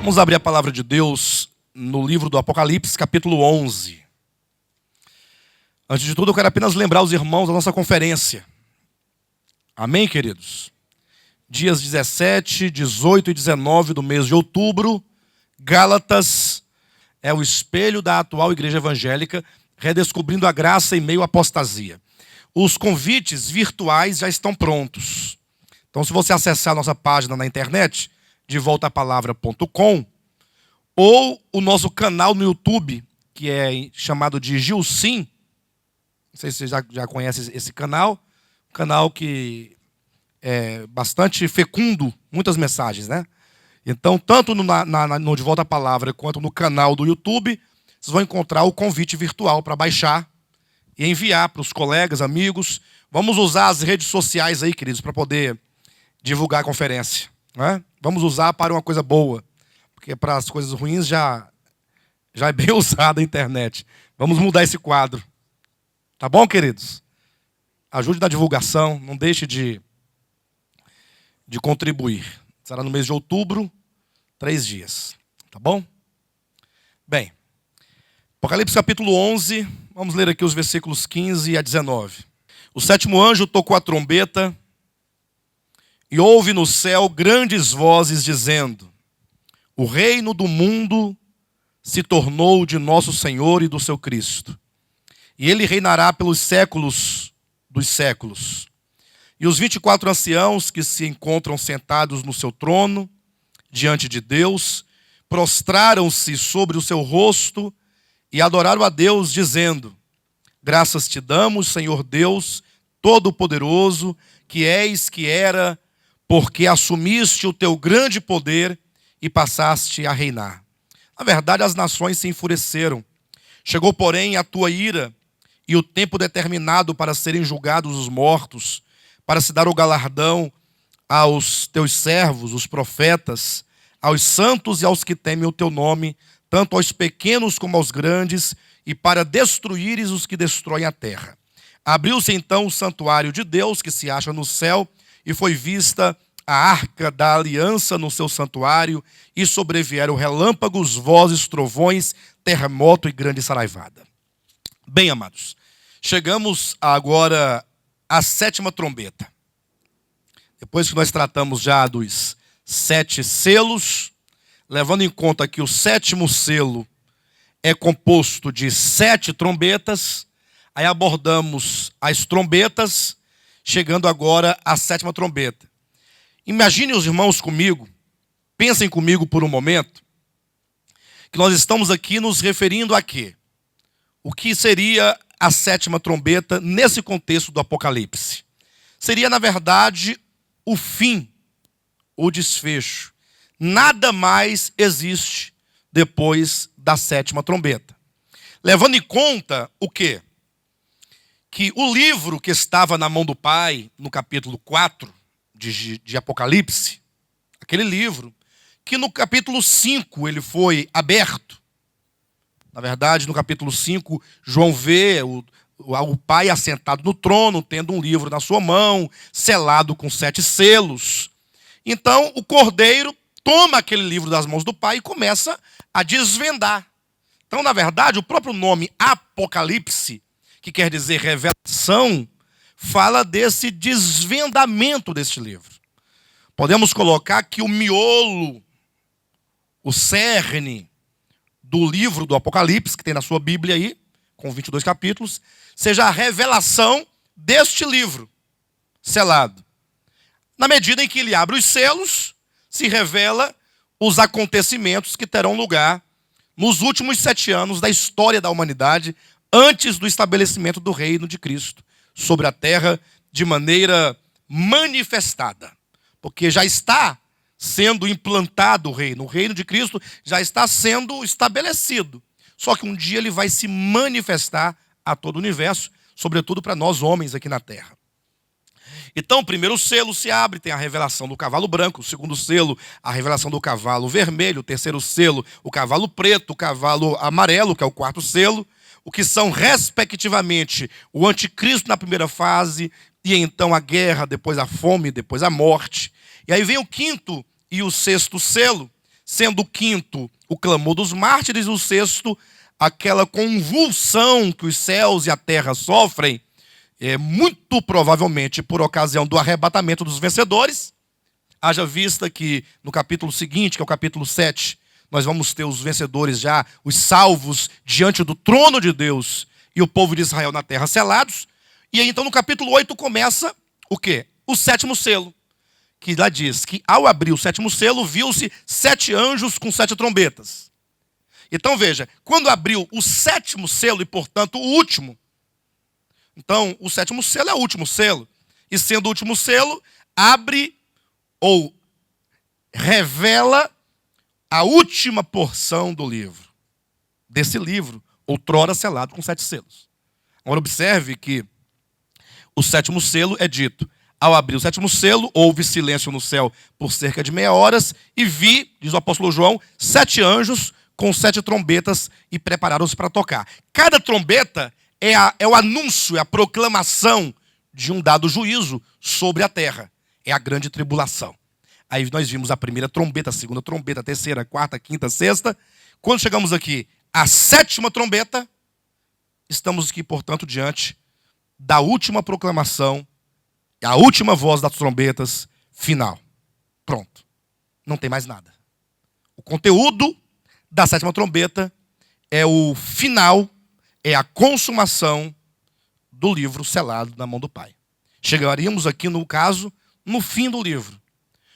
Vamos abrir a palavra de Deus no livro do Apocalipse, capítulo 11. Antes de tudo, eu quero apenas lembrar os irmãos da nossa conferência. Amém, queridos? Dias 17, 18 e 19 do mês de outubro, Gálatas é o espelho da atual igreja evangélica, redescobrindo a graça em meio à apostasia. Os convites virtuais já estão prontos. Então, se você acessar a nossa página na internet, devoltapalavra.com, ou o nosso canal no YouTube, que é chamado de Gilsim, não sei se você já conhece esse canal, um canal que é bastante fecundo, muitas mensagens, né? Então, tanto no De Volta à Palavra quanto no canal do YouTube, vocês vão encontrar o convite virtual para baixar e enviar para os colegas, amigos. Vamos usar as redes sociais aí, queridos, para poder divulgar a conferência, né? Vamos usar para uma coisa boa, porque para as coisas ruins já é bem usada a internet. Vamos mudar esse quadro. Tá bom, queridos? Ajude na divulgação, não deixe de contribuir. Será no mês de outubro, 3 dias. Tá bom? Bem, Apocalipse capítulo 11, vamos ler aqui os versículos 15 a 19. O sétimo anjo tocou a trombeta e houve no céu grandes vozes dizendo: o reino do mundo se tornou de nosso Senhor e do seu Cristo, e ele reinará pelos séculos dos séculos. E os 24 anciãos que se encontram sentados no seu trono, diante de Deus, prostraram-se sobre o seu rosto e adoraram a Deus, dizendo: graças te damos, Senhor Deus Todo-Poderoso, que és, que era, porque assumiste o teu grande poder e passaste a reinar. Na verdade, as nações se enfureceram. Chegou, porém, a tua ira e o tempo determinado para serem julgados os mortos, para se dar o galardão aos teus servos, os profetas, aos santos e aos que temem o teu nome, tanto aos pequenos como aos grandes, e para destruíres os que destroem a terra. Abriu-se então o santuário de Deus, que se acha no céu, e foi vista a arca da aliança no seu santuário, e sobrevieram relâmpagos, vozes, trovões, terremoto e grande saraivada. Bem, amados, chegamos agora à sétima trombeta. Depois que nós tratamos já dos 7 selos, levando em conta que o sétimo selo é composto de 7 trombetas, aí abordamos as trombetas, chegando agora à sétima trombeta. Imagine os irmãos comigo, pensem comigo por um momento, que nós estamos aqui nos referindo a quê? O que seria a sétima trombeta nesse contexto do Apocalipse? Seria, na verdade, o fim, o desfecho. Nada mais existe depois da sétima trombeta. Levando em conta o quê? Que o livro que estava na mão do Pai, no capítulo 4 de Apocalipse, aquele livro, que no capítulo 5 ele foi aberto. Na verdade, no capítulo 5, João vê o Pai assentado no trono, tendo um livro na sua mão, selado com 7 selos. Então, o Cordeiro toma aquele livro das mãos do Pai e começa a desvendar. Então, na verdade, o próprio nome Apocalipse, que quer dizer revelação, fala desse desvendamento deste livro. Podemos colocar que o miolo, o cerne do livro do Apocalipse, que tem na sua Bíblia aí, com 22 capítulos, seja a revelação deste livro selado. Na medida em que ele abre os selos, se revela os acontecimentos que terão lugar nos últimos 7 anos da história da humanidade, antes do estabelecimento do reino de Cristo sobre a terra de maneira manifestada. Porque já está sendo implantado o reino de Cristo já está sendo estabelecido. Só que um dia ele vai se manifestar a todo o universo, sobretudo para nós homens aqui na terra. Então, o primeiro selo se abre, tem a revelação do cavalo branco, o segundo selo, a revelação do cavalo vermelho, o terceiro selo, o cavalo preto, o cavalo amarelo, que é o quarto selo, o que são, respectivamente, o anticristo na primeira fase, e então a guerra, depois a fome, depois a morte. E aí vem o quinto e o sexto selo, sendo o quinto o clamor dos mártires, o sexto aquela convulsão que os céus e a terra sofrem, muito provavelmente por ocasião do arrebatamento dos vencedores. Haja vista que no capítulo seguinte, que é o capítulo 7, nós vamos ter os vencedores já, os salvos diante do trono de Deus e o povo de Israel na terra selados. E aí então no capítulo 8 começa o quê? O sétimo selo, que lá diz que ao abrir o sétimo selo, viu-se 7 anjos com 7 trombetas. Então veja, quando abriu o sétimo selo e portanto o último, então o sétimo selo é o último selo, e sendo o último selo, abre ou revela a última porção do livro, desse livro, outrora selado com 7 selos. Agora observe que o sétimo selo é dito: ao abrir o sétimo selo, houve silêncio no céu por cerca de meia hora, e vi, diz o apóstolo João, 7 anjos com 7 trombetas e prepararam-se para tocar. Cada trombeta é o anúncio, é a proclamação de um dado juízo sobre a terra. É a grande tribulação. Aí nós vimos a primeira trombeta, a segunda trombeta, a terceira, a quarta, a quinta, a sexta. Quando chegamos aqui à 7ª trombeta, estamos aqui, portanto, diante da última proclamação, a última voz das trombetas, final. Pronto. Não tem mais nada. O conteúdo da 7ª trombeta é o final, é a consumação do livro selado na mão do Pai. Chegaríamos aqui, no caso, no fim do livro.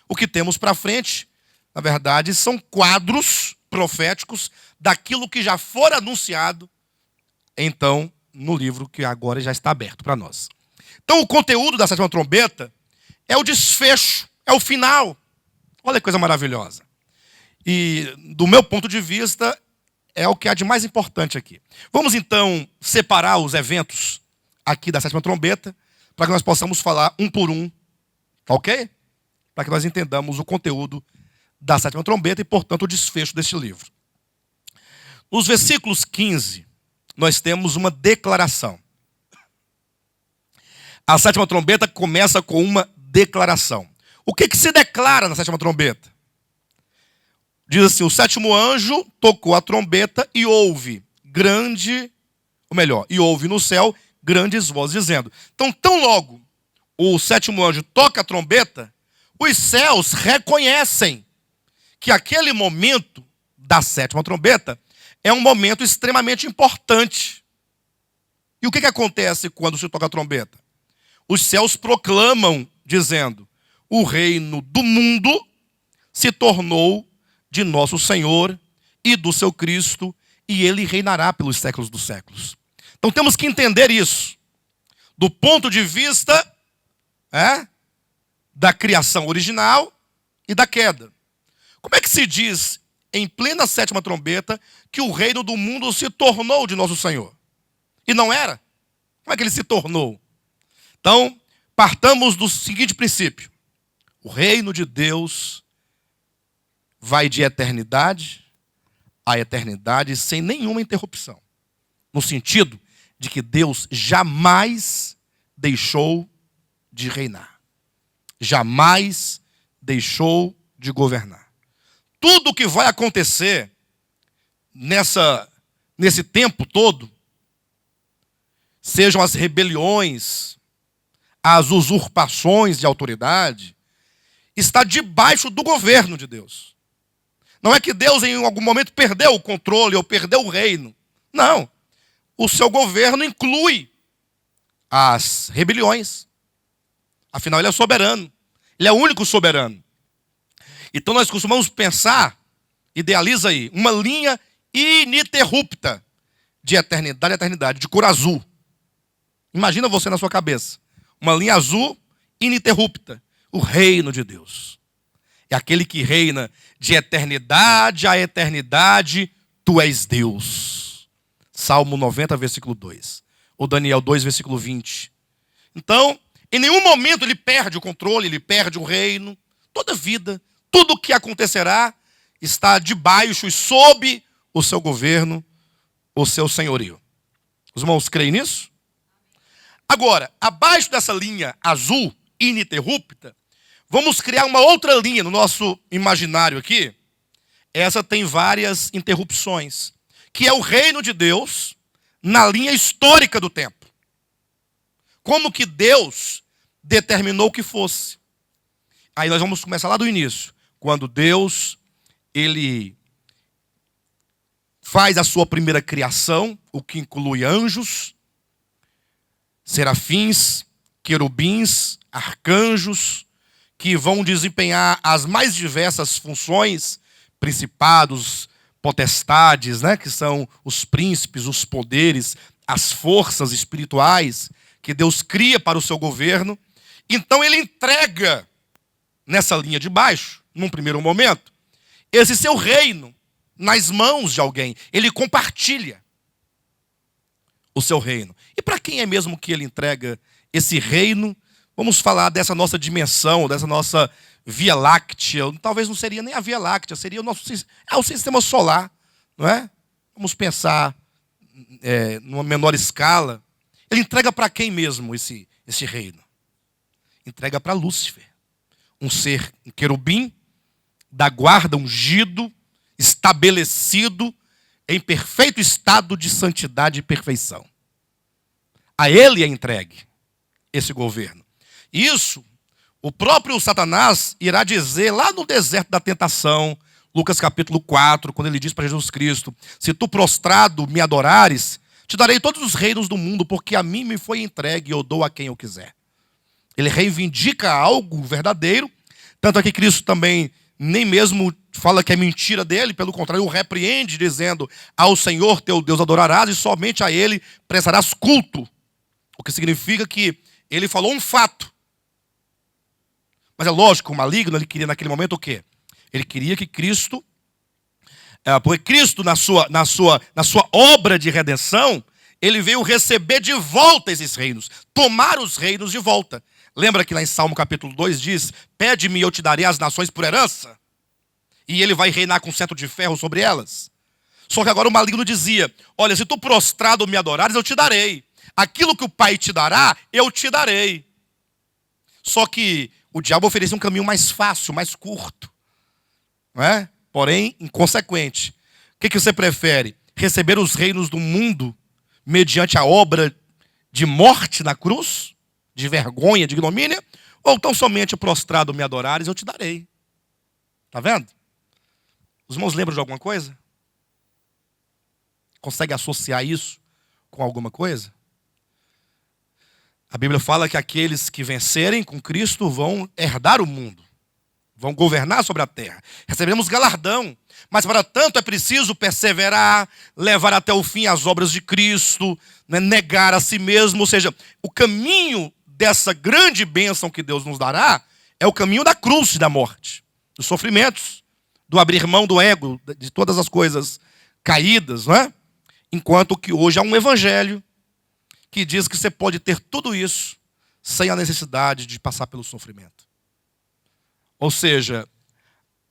O que temos para frente, na verdade, são quadros proféticos daquilo que já for anunciado, então, no livro que agora já está aberto para nós. Então, o conteúdo da 7ª trombeta é o desfecho, é o final. Olha que coisa maravilhosa. E, do meu ponto de vista, é o que há de mais importante aqui. Vamos, então, separar os eventos aqui da 7ª trombeta, para que nós possamos falar um por um, ok? Para que nós entendamos o conteúdo da 7ª trombeta e, portanto, o desfecho deste livro. Nos versículos 15, nós temos uma declaração. A 7ª trombeta começa com uma declaração. O que se declara na 7ª trombeta? Diz assim: o 7º anjo tocou a trombeta e houve e houve no céu grandes vozes dizendo. Então, tão logo o 7º anjo toca a trombeta, os céus reconhecem que aquele momento da 7ª trombeta é um momento extremamente importante. E o que acontece quando se toca a trombeta? Os céus proclamam, dizendo: o reino do mundo se tornou de nosso Senhor e do seu Cristo, e ele reinará pelos séculos dos séculos. Então temos que entender isso, do ponto de vista da criação original e da queda. Como é que se diz, em plena 7ª trombeta, que o reino do mundo se tornou de nosso Senhor? E não era? Como é que ele se tornou? Então, partamos do seguinte princípio: o reino de Deus vai de eternidade a eternidade sem nenhuma interrupção. No sentido de que Deus jamais deixou de reinar. Jamais deixou de governar. Tudo o que vai acontecer nesse tempo todo, sejam as rebeliões, as usurpações de autoridade, está debaixo do governo de Deus. Não é que Deus em algum momento perdeu o controle ou perdeu o reino. Não. O seu governo inclui as rebeliões. Afinal, ele é soberano. Ele é o único soberano. Então nós costumamos pensar, idealiza aí, uma linha ininterrupta de eternidade a eternidade, de cor azul. Imagina você na sua cabeça. Uma linha azul ininterrupta. O reino de Deus. É aquele que reina de eternidade a eternidade, tu és Deus. Salmo 90, versículo 2. Ou Daniel 2, versículo 20. Então, em nenhum momento ele perde o controle, ele perde o reino. Toda vida, tudo o que acontecerá está debaixo e sob o seu governo, o seu senhorio. Os irmãos creem nisso? Agora, abaixo dessa linha azul ininterrupta, vamos criar uma outra linha no nosso imaginário aqui. essa tem várias interrupções, que é o reino de Deus na linha histórica do tempo. Como que Deus determinou que fosse. Aí nós vamos começar lá do início. Quando Deus, ele faz a sua primeira criação, o que inclui anjos, serafins, querubins, arcanjos, que vão desempenhar as mais diversas funções, principados, potestades, né, que são os príncipes, os poderes, as forças espirituais que Deus cria para o seu governo. Então ele entrega nessa linha de baixo, num primeiro momento, esse seu reino nas mãos de alguém. Ele compartilha o seu reino. E para quem é mesmo que ele entrega esse reino? Vamos falar dessa nossa dimensão, dessa nossa Via Láctea. Talvez não seria nem a Via Láctea, seria o sistema solar, não é? Vamos pensar numa menor escala. Ele entrega para quem mesmo esse reino? Entrega para Lúcifer, um ser, um querubim, da guarda, ungido, estabelecido, em perfeito estado de santidade e perfeição. A ele é entregue esse governo. Isso, o próprio Satanás irá dizer lá no deserto da tentação, Lucas capítulo 4, quando ele diz para Jesus Cristo: se tu prostrado me adorares, te darei todos os reinos do mundo, porque a mim me foi entregue e eu dou a quem eu quiser. Ele reivindica algo verdadeiro, tanto é que Cristo também nem mesmo fala que é mentira dele, pelo contrário, o repreende, dizendo: ao Senhor teu Deus adorarás e somente a ele prestarás culto. O que significa que ele falou um fato. Mas é lógico, o maligno, ele queria naquele momento o quê? Ele queria que Cristo, porque Cristo na sua obra de redenção, ele veio receber de volta esses reinos, tomar os reinos de volta. Lembra que lá em Salmo capítulo 2 diz: pede-me e eu te darei as nações por herança, e ele vai reinar com cetro de ferro sobre elas. Só que agora o maligno dizia: olha, se tu prostrado me adorares, eu te darei. Aquilo que o Pai te dará, eu te darei. Só que o diabo oferecia um caminho mais fácil, mais curto, não é? Porém, inconsequente. O que você prefere? Receber os reinos do mundo mediante a obra de morte na cruz? De vergonha, de ignomínia? Ou tão somente prostrado me adorares, eu te darei? Está vendo? Os irmãos lembram de alguma coisa? Consegue associar isso com alguma coisa? A Bíblia fala que aqueles que vencerem com Cristo vão herdar o mundo, vão governar sobre a terra. Receberemos galardão, mas para tanto é preciso perseverar, levar até o fim as obras de Cristo, né, negar a si mesmo. Ou seja, o caminho dessa grande bênção que Deus nos dará é o caminho da cruz e da morte, dos sofrimentos, do abrir mão do ego, de todas as coisas caídas, não é? Enquanto que hoje há um evangelho que diz que você pode ter tudo isso sem a necessidade de passar pelo sofrimento. Ou seja,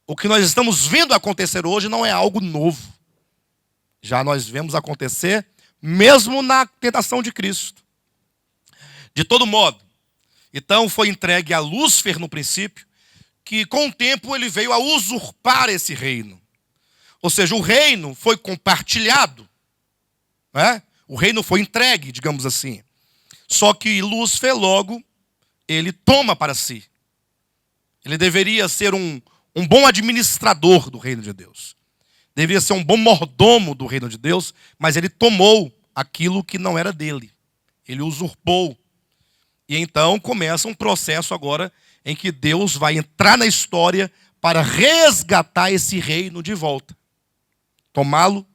o que nós estamos vendo acontecer hoje não é algo novo. Já nós vemos acontecer mesmo na tentação de Cristo. De todo modo, então foi entregue a Lúcifer no princípio, que com o tempo ele veio a usurpar esse reino. Ou seja, o reino foi compartilhado, né? O reino foi entregue, digamos assim. Só que Lúcifer logo, ele toma para si. Ele deveria ser um bom administrador do reino de Deus. Deveria ser um bom mordomo do reino de Deus, mas ele tomou aquilo que não era dele. Ele usurpou. E então começa um processo agora em que Deus vai entrar na história para resgatar esse reino de volta. Tomá-lo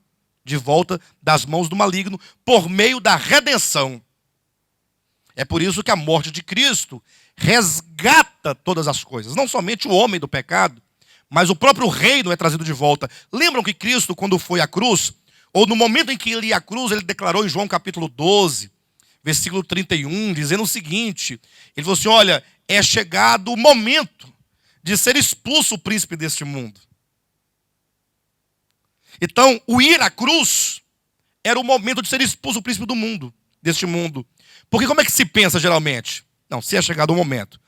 de volta das mãos do maligno por meio da redenção. É por isso que a morte de Cristo resgata todas as coisas. Não somente o homem do pecado, mas o próprio reino é trazido de volta. Lembram que Cristo, quando foi à cruz, ou no momento em que ele ia à cruz, ele declarou em João capítulo 12, versículo 31, dizendo o seguinte: ele falou assim: olha, é chegado o momento de ser expulso o príncipe deste mundo. Então, o ir à cruz era o momento de ser expulso o príncipe do mundo, deste mundo. Porque como é que se pensa geralmente? Não, se é chegado o momento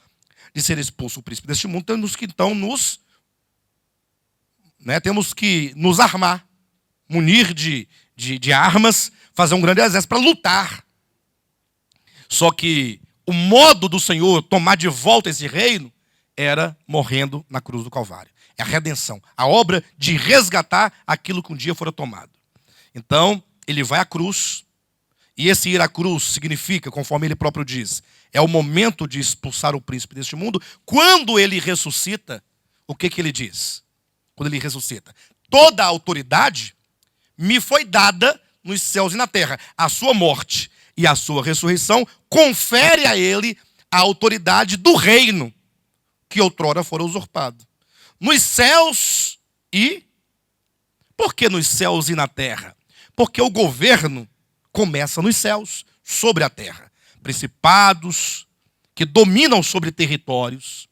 de ser expulso o príncipe deste mundo, temos que então nos né? Temos que nos armar, munir de armas, fazer um grande exército para lutar. Só que o modo do Senhor tomar de volta esse reino era morrendo na cruz do Calvário. É a redenção, a obra de resgatar aquilo que um dia fora tomado. Então, ele vai à cruz, e esse ir à cruz significa, conforme ele próprio diz, é o momento de expulsar o príncipe deste mundo. Quando ele ressuscita, o que ele diz? Quando ele ressuscita: toda a autoridade me foi dada nos céus e na terra. A sua morte e a sua ressurreição confere a ele a autoridade do reino que outrora fora usurpado. Nos céus e... Por que nos céus e na terra? Porque o governo começa nos céus, sobre a terra. Principados que dominam sobre territórios,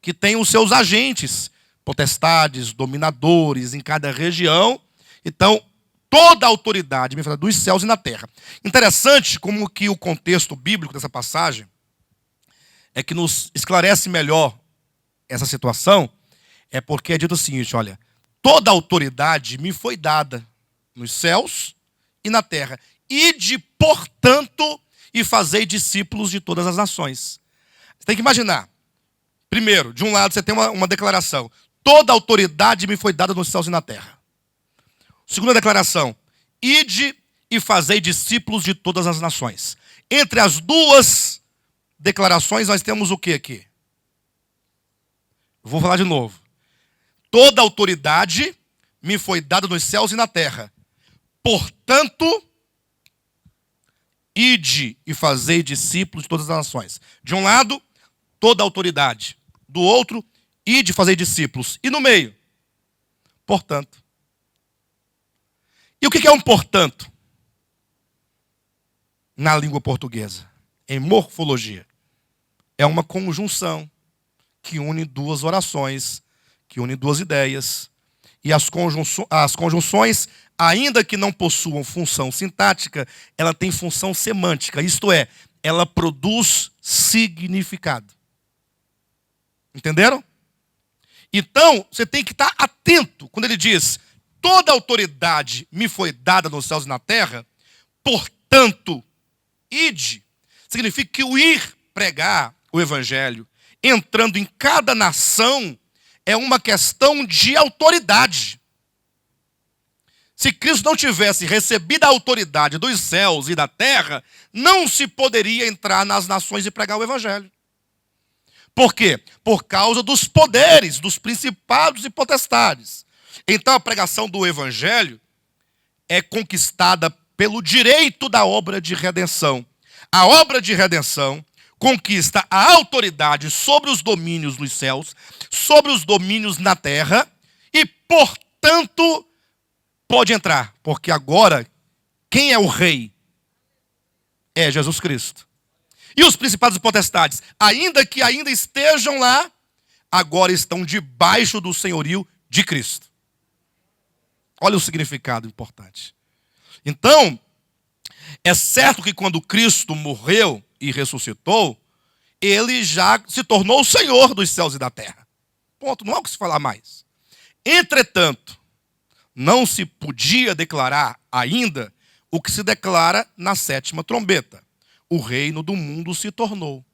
que têm os seus agentes, potestades, dominadores em cada região. Então, toda a autoridade me fala dos céus e na terra. Interessante como que o contexto bíblico dessa passagem é que nos esclarece melhor essa situação. É porque é dito o seguinte: olha, toda a autoridade me foi dada nos céus e na terra. Ide, portanto, e fazei discípulos de todas as nações. Você tem que imaginar. Primeiro, de um lado você tem uma declaração: toda a autoridade me foi dada nos céus e na terra. Segunda declaração: ide e fazei discípulos de todas as nações. Entre as duas declarações nós temos o que aqui? Vou falar de novo. Toda a autoridade me foi dada nos céus e na terra. Portanto, ide e fazei discípulos de todas as nações. De um lado, toda a autoridade. Do outro, ide e fazei discípulos. E no meio, portanto. E o que é um portanto? Na língua portuguesa, em morfologia, é uma conjunção que une duas orações, que une duas ideias. E as conjunções, ainda que não possuam função sintática, ela tem função semântica. Isto é, ela produz significado. Entenderam? Então, você tem que estar atento quando ele diz: toda autoridade me foi dada nos céus e na terra, portanto, ide. Significa que o ir pregar o evangelho, entrando em cada nação, é uma questão de autoridade. Se Cristo não tivesse recebido a autoridade dos céus e da terra, não se poderia entrar nas nações e pregar o evangelho. Por quê? Por causa dos poderes, dos principados e potestades. Então a pregação do evangelho é conquistada pelo direito da obra de redenção. A obra de redenção conquista a autoridade sobre os domínios nos céus, sobre os domínios na terra, e, portanto, pode entrar. Porque agora, quem é o rei? É Jesus Cristo. E os principados e potestades, ainda que ainda estejam lá, agora estão debaixo do senhorio de Cristo. Olha o significado importante. Então, é certo que quando Cristo morreu e ressuscitou, ele já se tornou o Senhor dos céus e da terra. Ponto, não há o que se falar mais. Entretanto, não se podia declarar ainda o que se declara na sétima trombeta: o reino do mundo se tornou.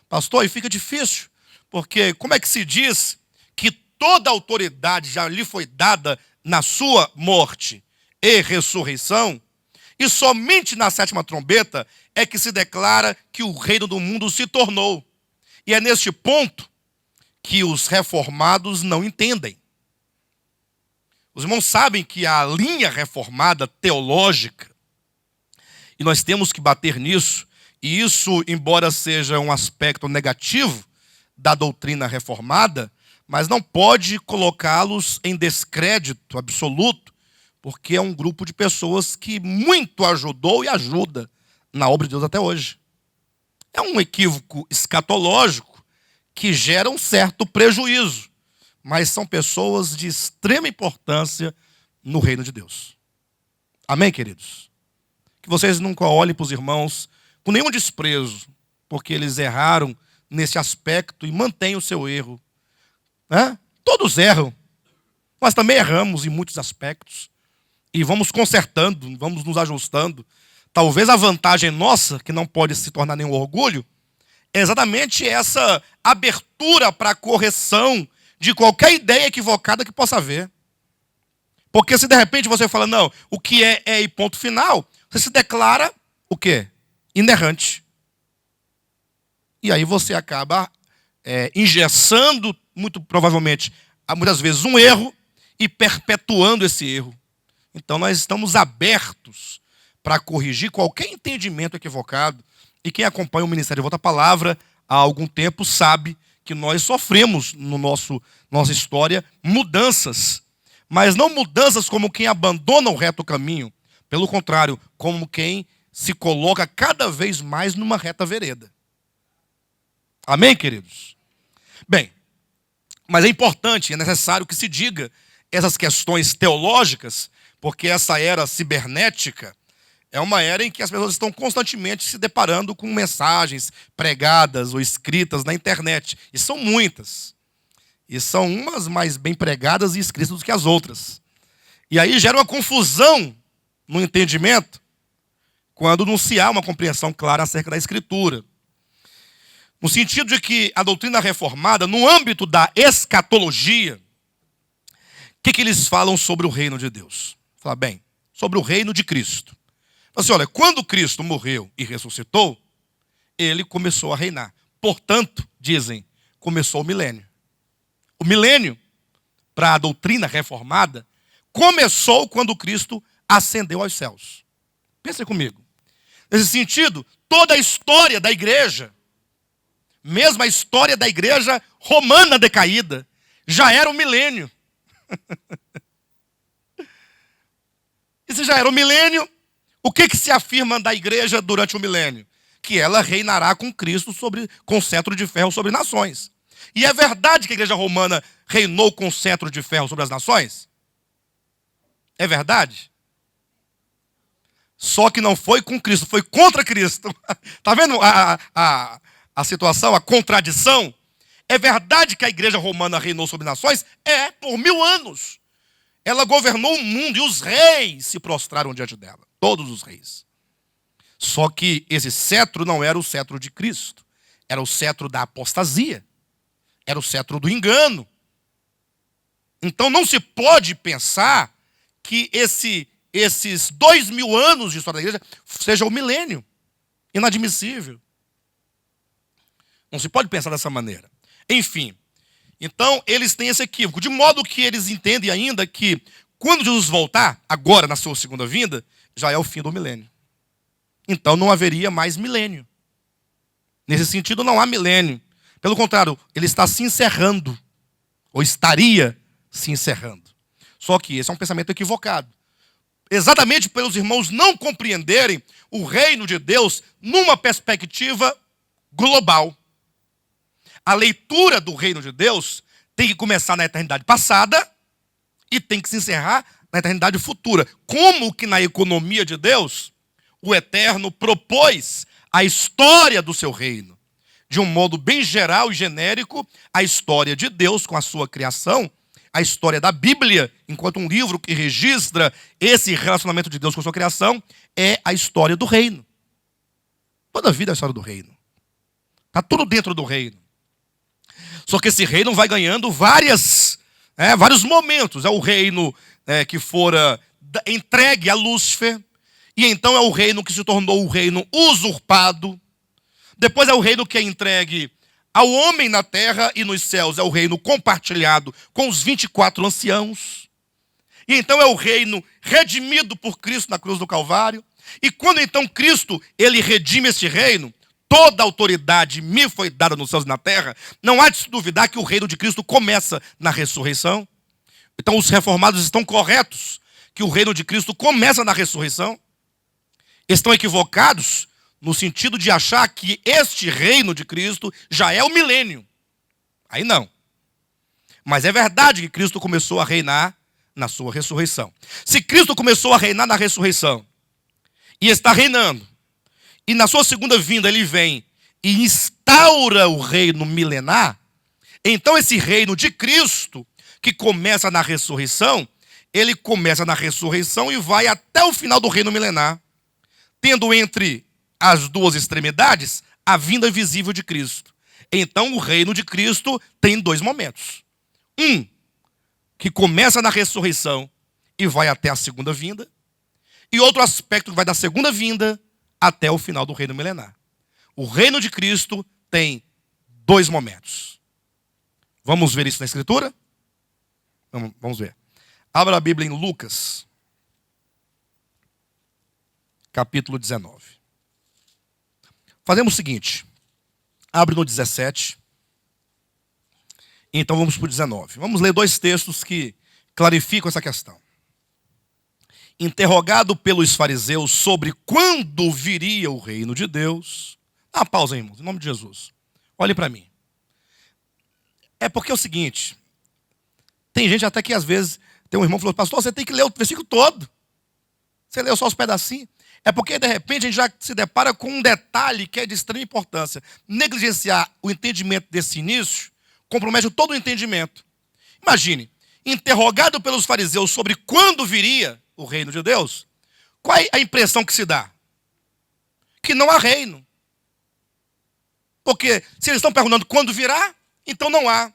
Pastor, aí fica difícil, porque como é que se diz que toda a autoridade já lhe foi dada na sua morte e ressurreição, e somente na sétima trombeta é que se declara que o reino do mundo se tornou? E é neste ponto que os reformados não entendem. Os irmãos sabem que a linha reformada teológica, e nós temos que bater nisso, e isso, embora seja um aspecto negativo da doutrina reformada, mas não pode colocá-los em descrédito absoluto, porque é um grupo de pessoas que muito ajudou e ajuda na obra de Deus até hoje. É um equívoco escatológico que gera um certo prejuízo, mas são pessoas de extrema importância no reino de Deus. Amém, queridos? Que vocês nunca olhem para os irmãos com nenhum desprezo, porque eles erraram nesse aspecto e mantêm o seu erro. Todos erram. Nós também erramos em muitos aspectos. E vamos consertando, vamos nos ajustando. Talvez a vantagem nossa, que não pode se tornar nenhum orgulho, é exatamente essa abertura para a correção de qualquer ideia equivocada que possa haver. Porque se de repente você fala, não, o que é e ponto final, você se declara o quê? Inerrante. E aí você acaba engessando, muito provavelmente, muitas vezes um erro e perpetuando esse erro. Então nós estamos abertos para corrigir qualquer entendimento equivocado. E quem acompanha o Ministério de Volta à Palavra há algum tempo sabe que nós sofremos no nossa história mudanças. Mas não mudanças como quem abandona o reto caminho. Pelo contrário, como quem se coloca cada vez mais numa reta vereda. Amém, queridos? Bem, mas é importante, é necessário que se diga essas questões teológicas, porque essa era cibernética é uma era em que as pessoas estão constantemente se deparando com mensagens pregadas ou escritas na internet. E são muitas. E são umas mais bem pregadas e escritas do que as outras. E aí gera uma confusão no entendimento quando não se há uma compreensão clara acerca da Escritura. No sentido de que a doutrina reformada, no âmbito da escatologia, o que eles falam sobre o reino de Deus? Fala bem, sobre o reino de Cristo. Assim, olha, quando Cristo morreu e ressuscitou, ele começou a reinar. Portanto, dizem, começou o milênio. O milênio, para a doutrina reformada, começou quando Cristo ascendeu aos céus. Pensa comigo. Nesse sentido, toda a história da igreja, mesmo a história da igreja romana decaída, já era o milênio. E se já era o milênio, o que se afirma da igreja durante o milênio? Que ela reinará com Cristo com cetro de ferro sobre nações. E é verdade que a igreja romana reinou com cetro de ferro sobre as nações? É verdade? Só que não foi com Cristo, foi contra Cristo. Está vendo a situação, a contradição? É verdade que a igreja romana reinou sobre nações? É, por 1000 anos. Ela governou o mundo e os reis se prostraram diante dela. Todos os reis. Só que esse cetro não era o cetro de Cristo. Era o cetro da apostasia. Era o cetro do engano. Então não se pode pensar que esses 2000 anos de história da igreja seja o milênio. Inadmissível. Não se pode pensar dessa maneira. Enfim, então eles têm esse equívoco. De modo que eles entendem ainda que quando Jesus voltar, agora na sua segunda vinda, já é o fim do milênio. Então não haveria mais milênio. Nesse sentido não há milênio. Pelo contrário, ele está se encerrando. Ou estaria se encerrando. Só que esse é um pensamento equivocado. Exatamente pelos irmãos não compreenderem o reino de Deus numa perspectiva global. A leitura do reino de Deus tem que começar na eternidade passada e tem que se encerrar na eternidade futura. Como que na economia de Deus, o Eterno propôs a história do seu reino. De um modo bem geral e genérico, a história de Deus com a sua criação, a história da Bíblia, enquanto um livro que registra esse relacionamento de Deus com a sua criação, é a história do reino. Toda a vida é a história do reino. Está tudo dentro do reino. Só que esse reino vai ganhando vários momentos. É o reino que fora entregue a Lúcifer. E então é o reino que se tornou o reino usurpado. Depois é o reino que é entregue ao homem na terra e nos céus. É o reino compartilhado com os 24 anciãos. E então é o reino redimido por Cristo na cruz do Calvário. E quando então Cristo, ele redime esse reino, toda a autoridade me foi dada nos céus e na terra, não há de se duvidar que o reino de Cristo começa na ressurreição. Então os reformados estão corretos, que o reino de Cristo começa na ressurreição. Estão equivocados no sentido de achar que este reino de Cristo já é o milênio. Aí não. Mas é verdade que Cristo começou a reinar na sua ressurreição. Se Cristo começou a reinar na ressurreição e está reinando, e na sua segunda vinda ele vem e instaura o reino milenar, então esse reino de Cristo, que começa na ressurreição, ele começa na ressurreição e vai até o final do reino milenar, tendo entre as duas extremidades a vinda visível de Cristo. Então o reino de Cristo tem dois momentos. Um, que começa na ressurreição e vai até a segunda vinda. E outro aspecto que vai da segunda vinda até o final do reino milenar. O reino de Cristo tem dois momentos. Vamos ver isso na Escritura? Vamos ver. Abra a Bíblia em Lucas, capítulo 19. Fazemos o seguinte. Abre no 17. Então vamos para o 19. Vamos ler dois textos que clarificam essa questão. Interrogado pelos fariseus sobre quando viria o reino de Deus. Dá uma pausa aí, irmãos, em nome de Jesus. Olhe para mim. É porque é o seguinte. Tem gente até que às vezes, tem um irmão que falou, pastor, você tem que ler o versículo todo. Você leu só os pedacinhos. É porque de repente a gente já se depara com um detalhe que é de extrema importância. Negligenciar o entendimento desse início compromete todo o entendimento. Imagine, interrogado pelos fariseus sobre quando viria o reino de Deus, qual é a impressão que se dá? Que não há reino. Porque se eles estão perguntando quando virá, então não há.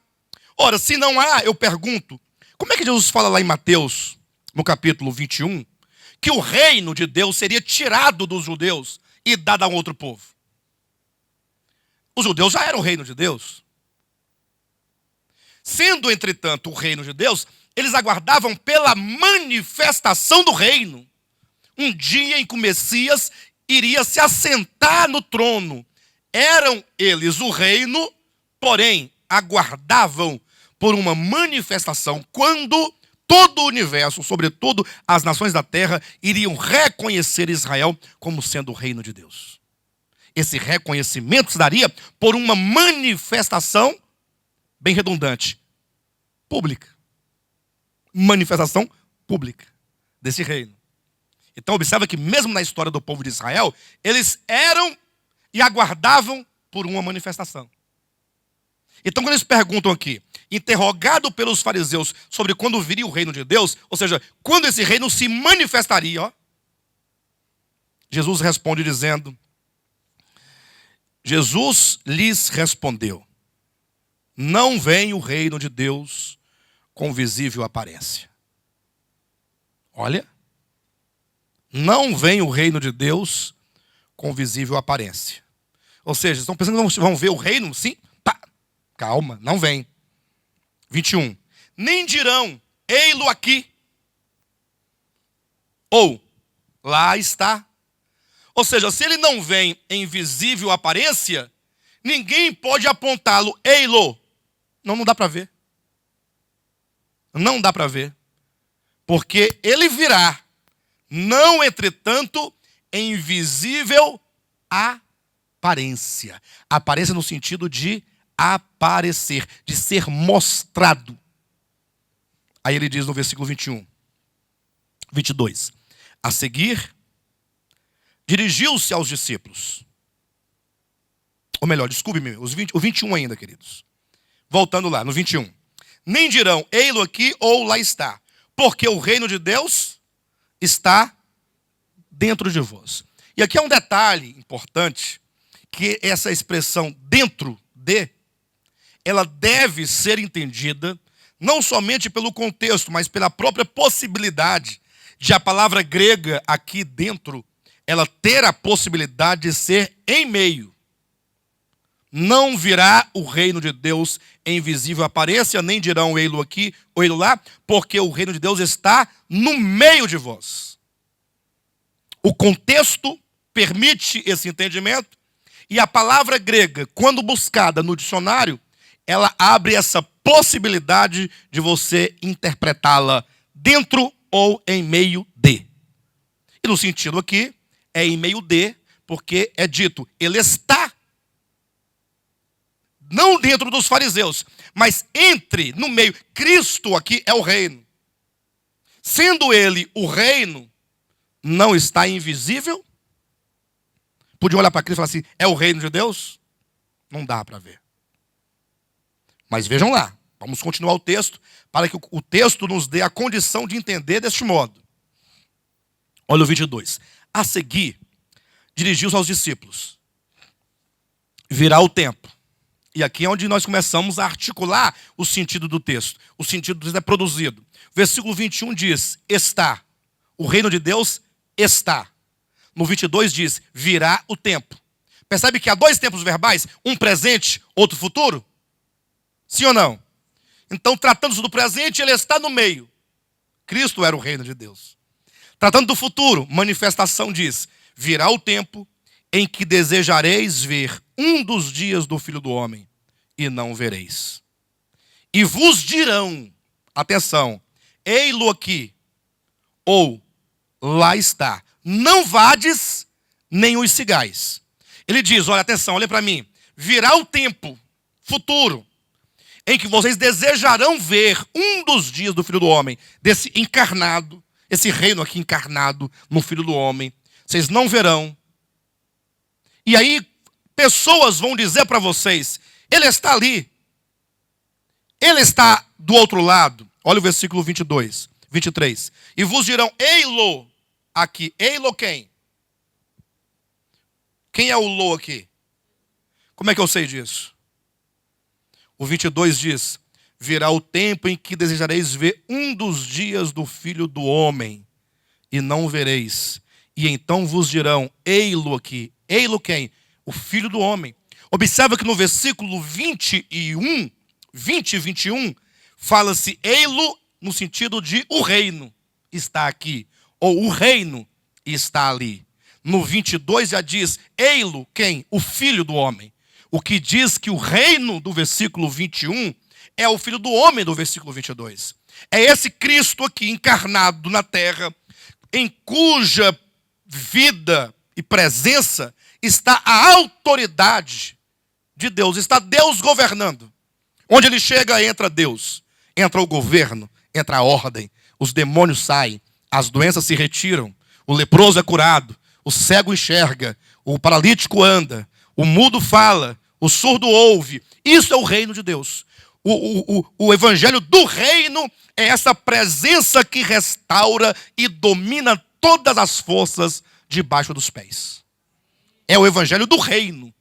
Ora, se não há, eu pergunto, como é que Jesus fala lá em Mateus, no capítulo 21, que o reino de Deus seria tirado dos judeus e dado a um outro povo? Os judeus já eram o reino de Deus. Sendo, entretanto, o reino de Deus, eles aguardavam pela manifestação do reino. Um dia em que o Messias iria se assentar no trono. Eram eles o reino, porém aguardavam por uma manifestação quando todo o universo, sobretudo as nações da terra, iriam reconhecer Israel como sendo o reino de Deus. Esse reconhecimento se daria por uma manifestação, bem redundante, pública. Manifestação pública desse reino. Então observa que mesmo na história do povo de Israel, eles eram e aguardavam por uma manifestação. Então quando eles perguntam aqui, interrogado pelos fariseus sobre quando viria o reino de Deus, ou seja, quando esse reino se manifestaria, ó, Jesus responde dizendo, Jesus lhes respondeu, não vem o reino de Deus com visível aparência. Olha, não vem o reino de Deus com visível aparência. Ou seja, estão pensando que vão ver o reino? Sim? Tá. Calma, não vem. 21. Nem dirão, ei-lo aqui. Ou, lá está. Ou seja, se ele não vem em visível aparência, ninguém pode apontá-lo, ei-lo. Não dá para ver. Não dá para ver. Porque ele virá, não entretanto, em visível aparência. Aparência no sentido de aparecer, de ser mostrado. Aí ele diz no versículo 21, 22. A seguir, dirigiu-se aos discípulos. Ou melhor, desculpe-me, o 21 ainda, queridos. Voltando lá, no 21. Nem dirão, ei-lo aqui ou lá está. Porque o reino de Deus está dentro de vós. E aqui é um detalhe importante, que essa expressão dentro de, ela deve ser entendida não somente pelo contexto, mas pela própria possibilidade de a palavra grega aqui dentro, ela ter a possibilidade de ser em meio. Não virá o reino de Deus em visível aparência, nem dirão ei-lo aqui ou ei-lo lá, porque o reino de Deus está no meio de vós. O contexto permite esse entendimento, e a palavra grega, quando buscada no dicionário, ela abre essa possibilidade de você interpretá-la dentro ou em meio de. E no sentido aqui, é em meio de, porque é dito, ele está não dentro dos fariseus, mas entre, no meio. Cristo aqui é o reino. Sendo ele o reino, não está invisível? Podia olhar para Cristo e falar assim, é o reino de Deus? Não dá para ver. Mas vejam lá, Vamos continuar o texto, para que o texto nos dê a condição de entender deste modo. Olha o 22. A seguir, dirigiu-se aos discípulos. Virá o tempo. E aqui é onde nós começamos a articular o sentido do texto. O sentido do texto é produzido. Versículo 21 diz, está. O reino de Deus está. No 22 diz, virá o tempo. Percebe que há dois tempos verbais, um presente, outro futuro? Sim ou não? Então, tratando-se do presente, ele está no meio. Cristo era o reino de Deus. Tratando do futuro, manifestação diz, virá o tempo em que desejareis ver um dos dias do Filho do Homem, e não vereis. E vos dirão, atenção, ei-lo aqui, ou lá está. Não vades, nem os sigais. Ele diz, olha, atenção, olha para mim. Virá o tempo futuro em que vocês desejarão ver um dos dias do Filho do Homem, desse encarnado, esse reino aqui encarnado no Filho do Homem. Vocês não verão. E aí, pessoas vão dizer para vocês, ele está ali. Ele está do outro lado. Olha o versículo 22, 23. E vos dirão, ei-lo aqui. Ei-lo quem? Quem é o lo aqui? Como é que eu sei disso? O 22 diz, virá o tempo em que desejareis ver um dos dias do Filho do Homem, e não vereis. E então vos dirão, ei-lo aqui. Ei-lo quem? O Filho do Homem. Observa que no versículo 20 e 21, fala-se ei-lo no sentido de o reino está aqui, ou o reino está ali. No 22 já diz, ei-lo quem? O Filho do Homem. O que diz que o reino do versículo 21 é o Filho do Homem do versículo 22. É esse Cristo aqui encarnado na terra, em cuja vida e presença está a autoridade de Deus. Está Deus governando. Onde ele chega, entra Deus. Entra o governo, entra a ordem. Os demônios saem, as doenças se retiram, o leproso é curado, o cego enxerga, o paralítico anda, o mudo fala, o surdo ouve. Isso é o reino de Deus. O evangelho do reino é essa presença que restaura e domina todas as forças debaixo dos pés. É o evangelho do reino.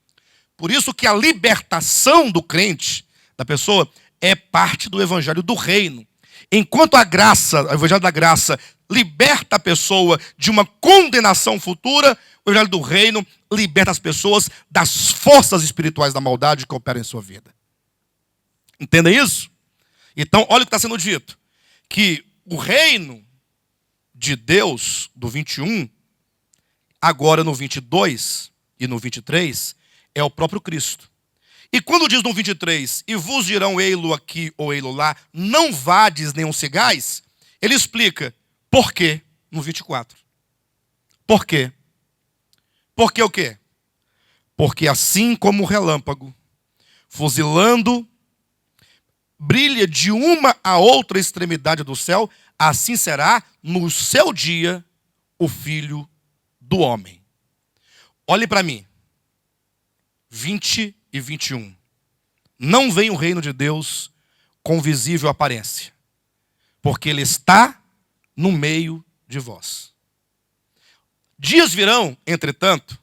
Por isso que a libertação do crente, da pessoa, é parte do evangelho do reino. Enquanto a graça, o evangelho da graça, liberta a pessoa de uma condenação futura, o evangelho do reino liberta as pessoas das forças espirituais da maldade que operam em sua vida. Entenda isso? Então, olha o que está sendo dito. Que o reino de Deus, do 21, agora no 22 e no 23, é o próprio Cristo. E quando diz no 23, e vos dirão ei-lo aqui ou ei-lo lá, não vades nem os sigais, ele explica por quê no 24. Por quê? Porque o quê? Porque assim como o relâmpago, fuzilando, brilha de uma a outra extremidade do céu, assim será no seu dia o Filho do Homem. Olhe para mim. 20 e 21. Não vem o reino de Deus com visível aparência, porque ele está no meio de vós. Dias virão, entretanto,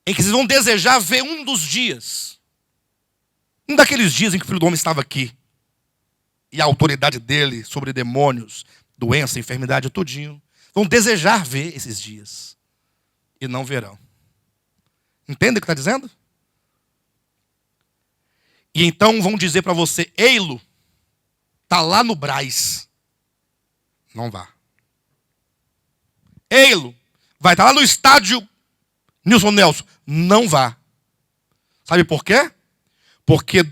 em que vocês vão desejar ver um dos dias. Um daqueles dias em que o Filho do Homem estava aqui. E a autoridade dele sobre demônios, doença, enfermidade, tudinho. Vão desejar ver esses dias. E não verão. Entende o que está dizendo? E então vão dizer para você, ei-lo, está lá no Brás. Não vá. Ei-lo, vai estar lá no estádio Nilson Nelson. Não vá. Sabe por quê? Porque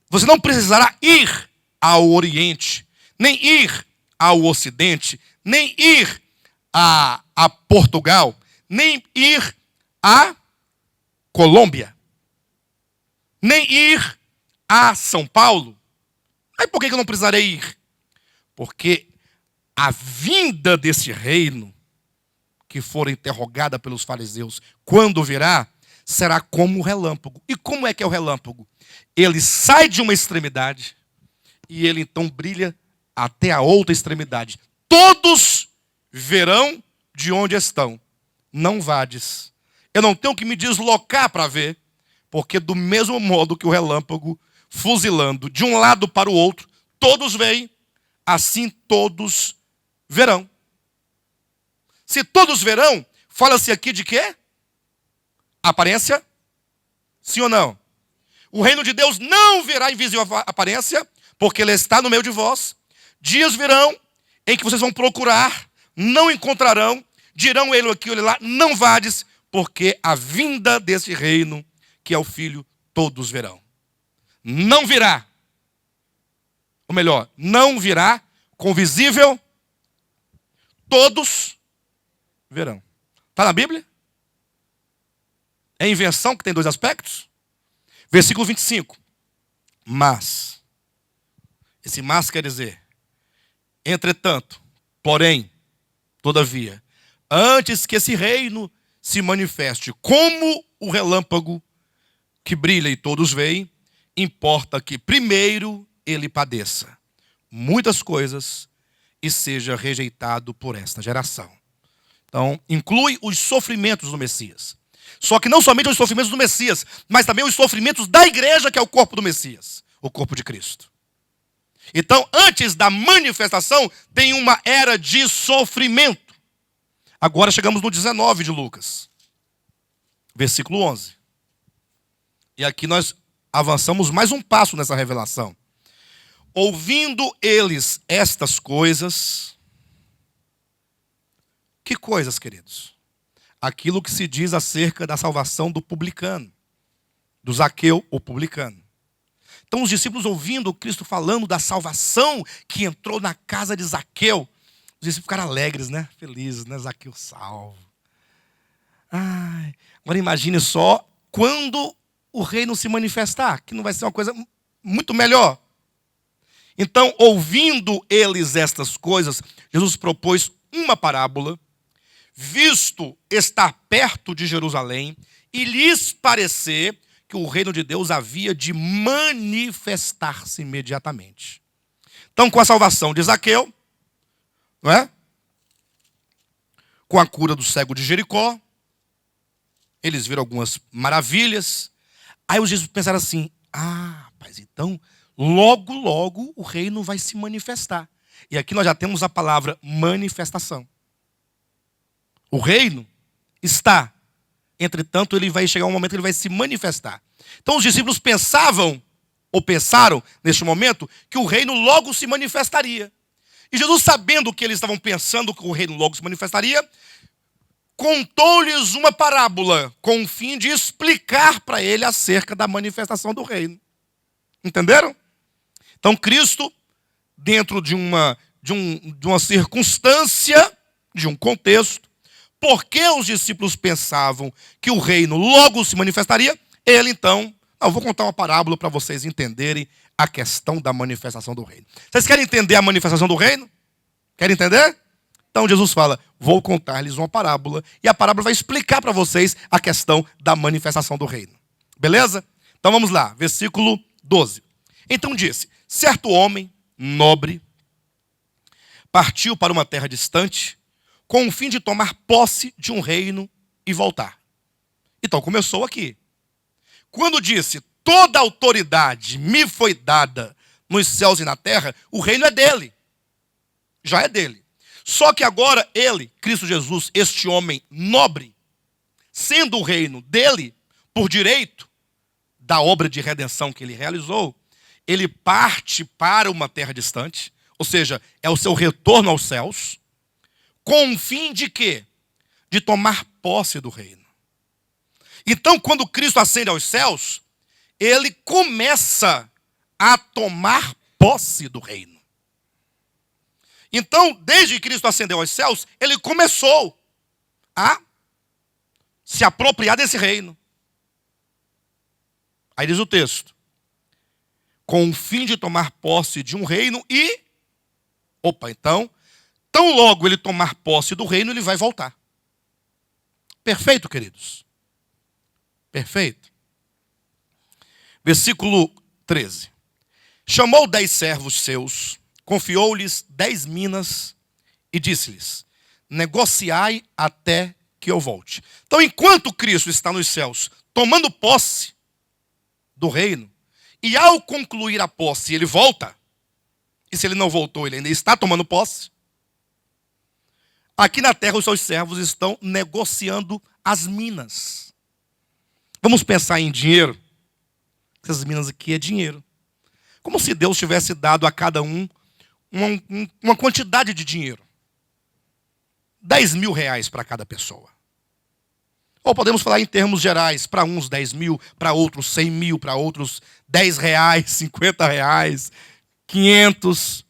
você não precisará ir ao Oriente, nem ir ao Ocidente, nem ir a Portugal, nem ir a Colômbia, nem ir a São Paulo. Aí por que eu não precisarei ir? Porque a vinda desse reino, que for interrogada pelos fariseus, quando virá, será como o relâmpago. E como é que é o relâmpago? Ele sai de uma extremidade e ele então brilha até a outra extremidade. Todos verão de onde estão. Não vades. Eu não tenho que me deslocar para ver, porque do mesmo modo que o relâmpago fuzilando de um lado para o outro, todos veem, assim todos verão. Se todos verão, fala-se aqui de quê? Aparência? Sim ou não? O reino de Deus não verá invisível aparência, porque ele está no meio de vós. Dias virão em que vocês vão procurar, não encontrarão, dirão ele aqui, ele lá, não vades, porque a vinda desse reino, que é o Filho, todos verão. Não virá. Ou melhor, não virá com visível, todos verão. Está na Bíblia? É invenção que tem dois aspectos? Versículo 25. Mas, esse mas quer dizer, entretanto, porém, todavia, antes que esse reino se manifeste como o relâmpago que brilha e todos veem, importa que primeiro ele padeça muitas coisas e seja rejeitado por esta geração. Então, inclui os sofrimentos do Messias. Só que não somente os sofrimentos do Messias, mas também os sofrimentos da igreja, que é o corpo do Messias, o corpo de Cristo. Então, antes da manifestação, tem uma era de sofrimento. Agora chegamos no 19 de Lucas, versículo 11. E aqui nós avançamos mais um passo nessa revelação. Ouvindo eles estas coisas, que coisas, queridos? Aquilo que se diz acerca da salvação do publicano, do Zaqueu, o publicano. Então os discípulos ouvindo Cristo falando da salvação que entrou na casa de Zaqueu, os discípulos ficaram alegres, né? Felizes, né? Zaqueu salvo. Ai, agora imagine só quando o reino se manifestar, que não vai ser uma coisa muito melhor. Então, ouvindo eles estas coisas, Jesus propôs uma parábola, visto estar perto de Jerusalém, e lhes parecer que o reino de Deus havia de manifestar-se imediatamente. Então, com a salvação de Zaqueu, não é? Com a cura do cego de Jericó, eles viram algumas maravilhas. Aí os discípulos pensaram assim, rapaz, então, logo, logo o reino vai se manifestar. E aqui nós já temos a palavra manifestação. O reino está, entretanto, ele vai chegar um momento que ele vai se manifestar. Então os discípulos pensavam, ou pensaram neste momento, que o reino logo se manifestaria. E Jesus, sabendo que eles estavam pensando que o reino logo se manifestaria, contou-lhes uma parábola com o fim de explicar para ele acerca da manifestação do reino. Entenderam? Então Cristo, dentro de uma circunstância, de um contexto, porque os discípulos pensavam que o reino logo se manifestaria, ele então, eu vou contar uma parábola para vocês entenderem a questão da manifestação do reino. Vocês querem entender a manifestação do reino? Querem entender? Então Jesus fala, vou contar-lhes uma parábola, e a parábola vai explicar para vocês a questão da manifestação do reino. Beleza? Então vamos lá, versículo 12. Então disse, certo homem, nobre, partiu para uma terra distante, com o fim de tomar posse de um reino e voltar. Então começou aqui. Quando disse, toda autoridade me foi dada nos céus e na terra, o reino é dele. Já é dele. Só que agora ele, Cristo Jesus, este homem nobre, sendo o reino dele, por direito da obra de redenção que ele realizou, ele parte para uma terra distante, ou seja, é o seu retorno aos céus, com o fim de quê? De tomar posse do reino. Então, quando Cristo ascende aos céus, ele começa a tomar posse do reino. Então, desde que Cristo ascendeu aos céus, ele começou a se apropriar desse reino. Aí diz o texto, com o fim de tomar posse de um reino e... então, tão logo ele tomar posse do reino, ele vai voltar. Perfeito, queridos? Perfeito. Versículo 13. Chamou 10 servos seus, confiou-lhes 10 minas e disse-lhes: negociai até que eu volte. Então, enquanto Cristo está nos céus, tomando posse do reino, e ao concluir a posse, ele volta, e se ele não voltou, ele ainda está tomando posse, aqui na terra os seus servos estão negociando as minas. Vamos pensar em dinheiro. Essas minas aqui é dinheiro. Como se Deus tivesse dado a cada um uma quantidade de dinheiro. 10 mil reais para cada pessoa. Ou podemos falar em termos gerais, para uns 10 mil, para outros 100 mil, para outros 10 reais, 50 reais, 500.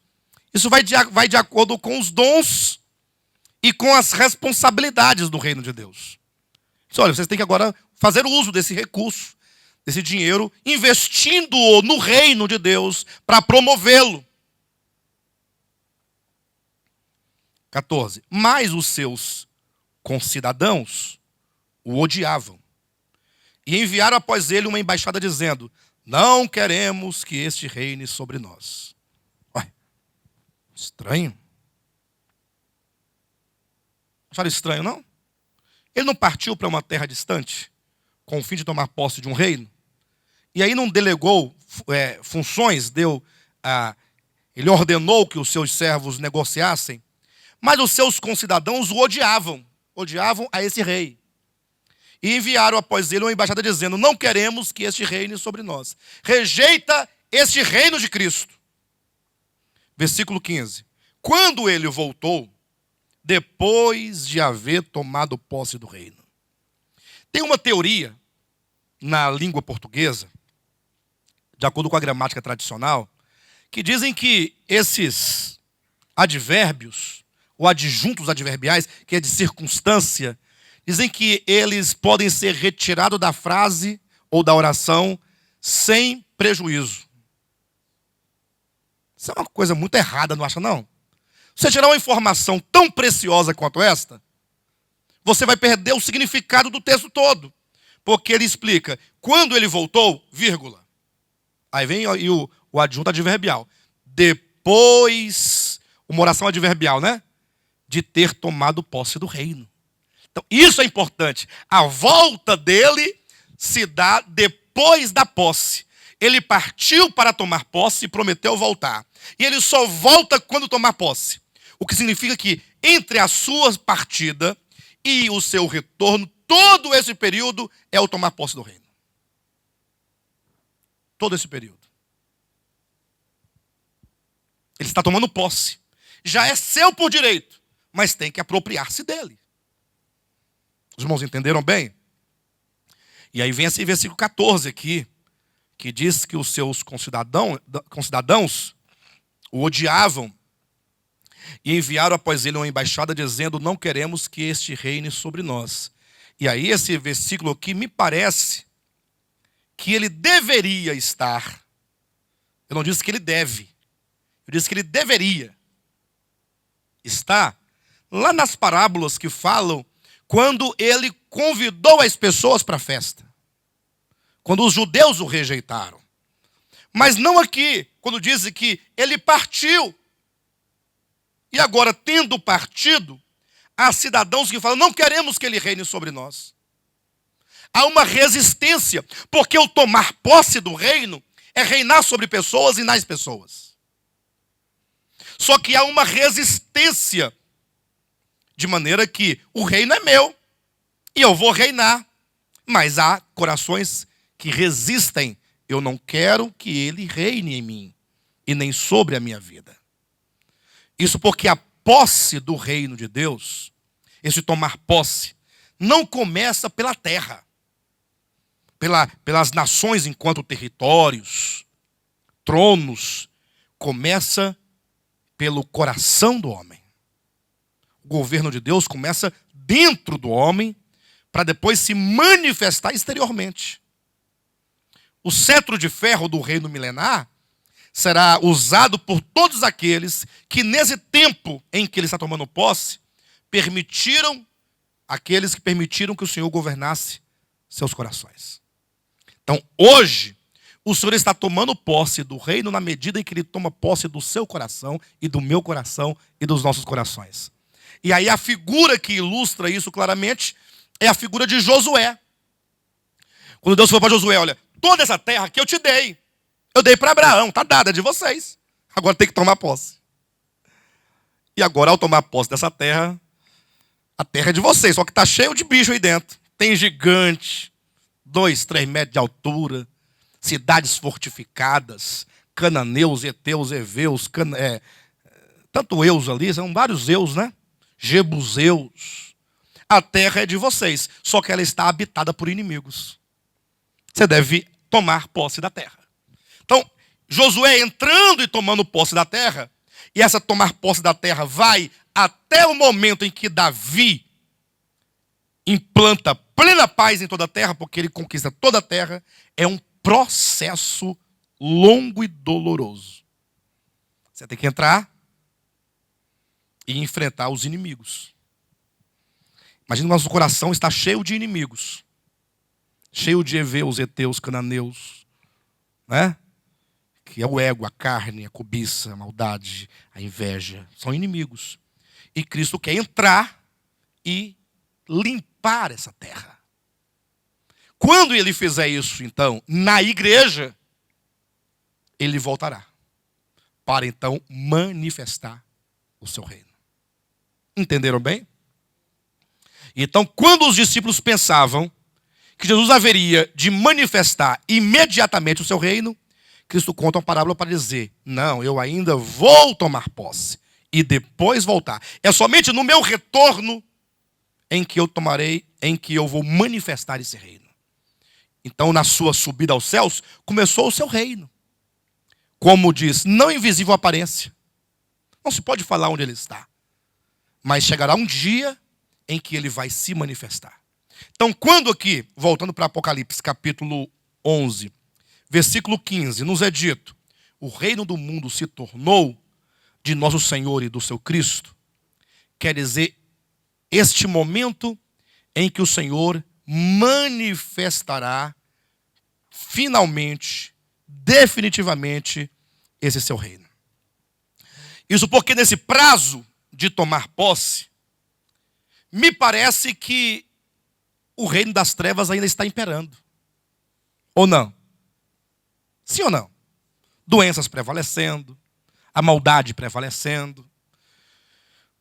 Isso vai de acordo com os dons e com as responsabilidades do reino de Deus. Olha, vocês têm que agora fazer uso desse recurso, desse dinheiro, investindo-o no reino de Deus para promovê-lo. 14. Mas os seus concidadãos o odiavam e enviaram após ele uma embaixada dizendo: não queremos que este reine sobre nós. Ué, estranho. Acharam estranho, não? Ele não partiu para uma terra distante com o fim de tomar posse de um reino? E aí não delegou funções, ele ordenou que os seus servos negociassem, mas os seus concidadãos o odiavam a esse rei. E enviaram após ele uma embaixada dizendo: não queremos que este reine sobre nós. Rejeita este reino de Cristo. Versículo 15. Quando ele voltou, depois de haver tomado posse do reino. Tem uma teoria na língua portuguesa, de acordo com a gramática tradicional, que dizem que esses advérbios, ou adjuntos adverbiais, que é de circunstância, dizem que eles podem ser retirados da frase ou da oração sem prejuízo. Isso é uma coisa muito errada, não acha não? Você tirar uma informação tão preciosa quanto esta, você vai perder o significado do texto todo. Porque ele explica: quando ele voltou, vírgula. Aí vem o adjunto adverbial. Depois, uma oração adverbial, né? De ter tomado posse do reino. Então, isso é importante. A volta dele se dá depois da posse. Ele partiu para tomar posse e prometeu voltar. E ele só volta quando tomar posse. O que significa que entre a sua partida e o seu retorno, todo esse período é o tomar posse do reino. Todo esse período. Ele está tomando posse. Já é seu por direito, mas tem que apropriar-se dele. Os irmãos entenderam bem? E aí vem esse versículo 14 aqui, que diz que os seus concidadãos o odiavam e enviaram após ele uma embaixada dizendo: não queremos que este reine sobre nós. E aí esse versículo aqui me parece que ele deveria estar. Eu não disse que ele deve. Eu disse que ele deveria estar lá nas parábolas que falam quando ele convidou as pessoas para a festa. Quando os judeus o rejeitaram. Mas não aqui, quando diz que ele partiu. E agora, tendo partido, há cidadãos que falam: não queremos que ele reine sobre nós. Há uma resistência, porque o tomar posse do reino é reinar sobre pessoas e nas pessoas. Só que há uma resistência, de maneira que o reino é meu, e eu vou reinar. Mas há corações que resistem. Eu não quero que ele reine em mim, e nem sobre a minha vida. Isso porque a posse do reino de Deus, esse tomar posse, não começa pela terra, pelas nações enquanto territórios, tronos. Começa pelo coração do homem. O governo de Deus começa dentro do homem, para depois se manifestar exteriormente. O cetro de ferro do reino milenar será usado por todos aqueles que, nesse tempo em que ele está tomando posse, aqueles que permitiram que o Senhor governasse seus corações. Então, hoje, o Senhor está tomando posse do reino na medida em que Ele toma posse do seu coração e do meu coração e dos nossos corações. E aí a figura que ilustra isso claramente é a figura de Josué. Quando Deus falou para Josué, olha, toda essa terra que eu te dei, eu dei para Abraão, está dada, é de vocês. Agora tem que tomar posse. E agora, ao tomar posse dessa terra, a terra é de vocês, só que está cheio de bicho aí dentro. Tem gigante, 2, 3 metros de altura, cidades fortificadas, cananeus, heteus, heveus, tanto eus ali, são vários eus, né? Jebuseus. A terra é de vocês, só que ela está habitada por inimigos. Você deve tomar posse da terra. Então, Josué entrando e tomando posse da terra, e essa tomar posse da terra vai até o momento em que Davi implanta plena paz em toda a terra, porque ele conquista toda a terra, é um processo longo e doloroso. Você tem que entrar e enfrentar os inimigos. Imagina que o nosso coração está cheio de inimigos. Cheio de heveus, heteus, cananeus, né? Que é o ego, a carne, a cobiça, a maldade, a inveja. São inimigos. E Cristo quer entrar e limpar essa terra. Quando ele fizer isso, então, na igreja, ele voltará para então manifestar o seu reino. Entenderam bem? Então, quando os discípulos pensavam que Jesus haveria de manifestar imediatamente o seu reino, Cristo conta uma parábola para dizer, não, eu ainda vou tomar posse e depois voltar. É somente no meu retorno em que eu vou manifestar esse reino. Então, na sua subida aos céus, começou o seu reino. Como diz, não invisível aparência. Não se pode falar onde ele está. Mas chegará um dia em que ele vai se manifestar. Então, quando aqui, voltando para Apocalipse, capítulo 11, versículo 15, nos é dito, o reino do mundo se tornou de nosso Senhor e do seu Cristo, quer dizer, este momento em que o Senhor manifestará finalmente, definitivamente, esse seu reino. Isso porque nesse prazo de tomar posse, me parece que o reino das trevas ainda está imperando. Ou não? Sim ou não? Doenças prevalecendo, a maldade prevalecendo.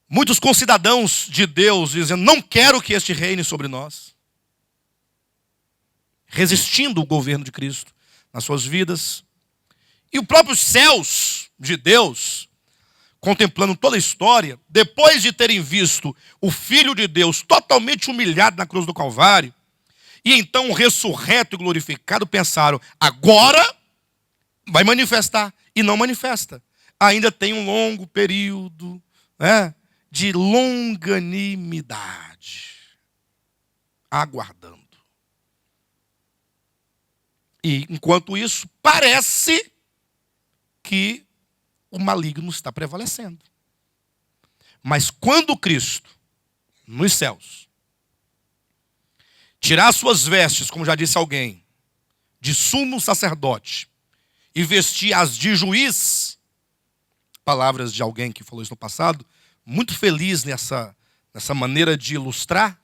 Muitos concidadãos de Deus dizendo, não quero que este reine sobre nós. Resistindo o governo de Cristo nas suas vidas. E os próprios céus de Deus, contemplando toda a história, depois de terem visto o Filho de Deus totalmente humilhado na cruz do Calvário, e então ressurreto e glorificado, pensaram, agora vai manifestar. E não manifesta. Ainda tem um longo período, né, de longanimidade, aguardando. E enquanto isso, parece que o maligno está prevalecendo. Mas quando Cristo, nos céus, tirar suas vestes, como já disse alguém, de sumo sacerdote, e vestir as de juiz, palavras de alguém que falou isso no passado, muito feliz nessa maneira de ilustrar,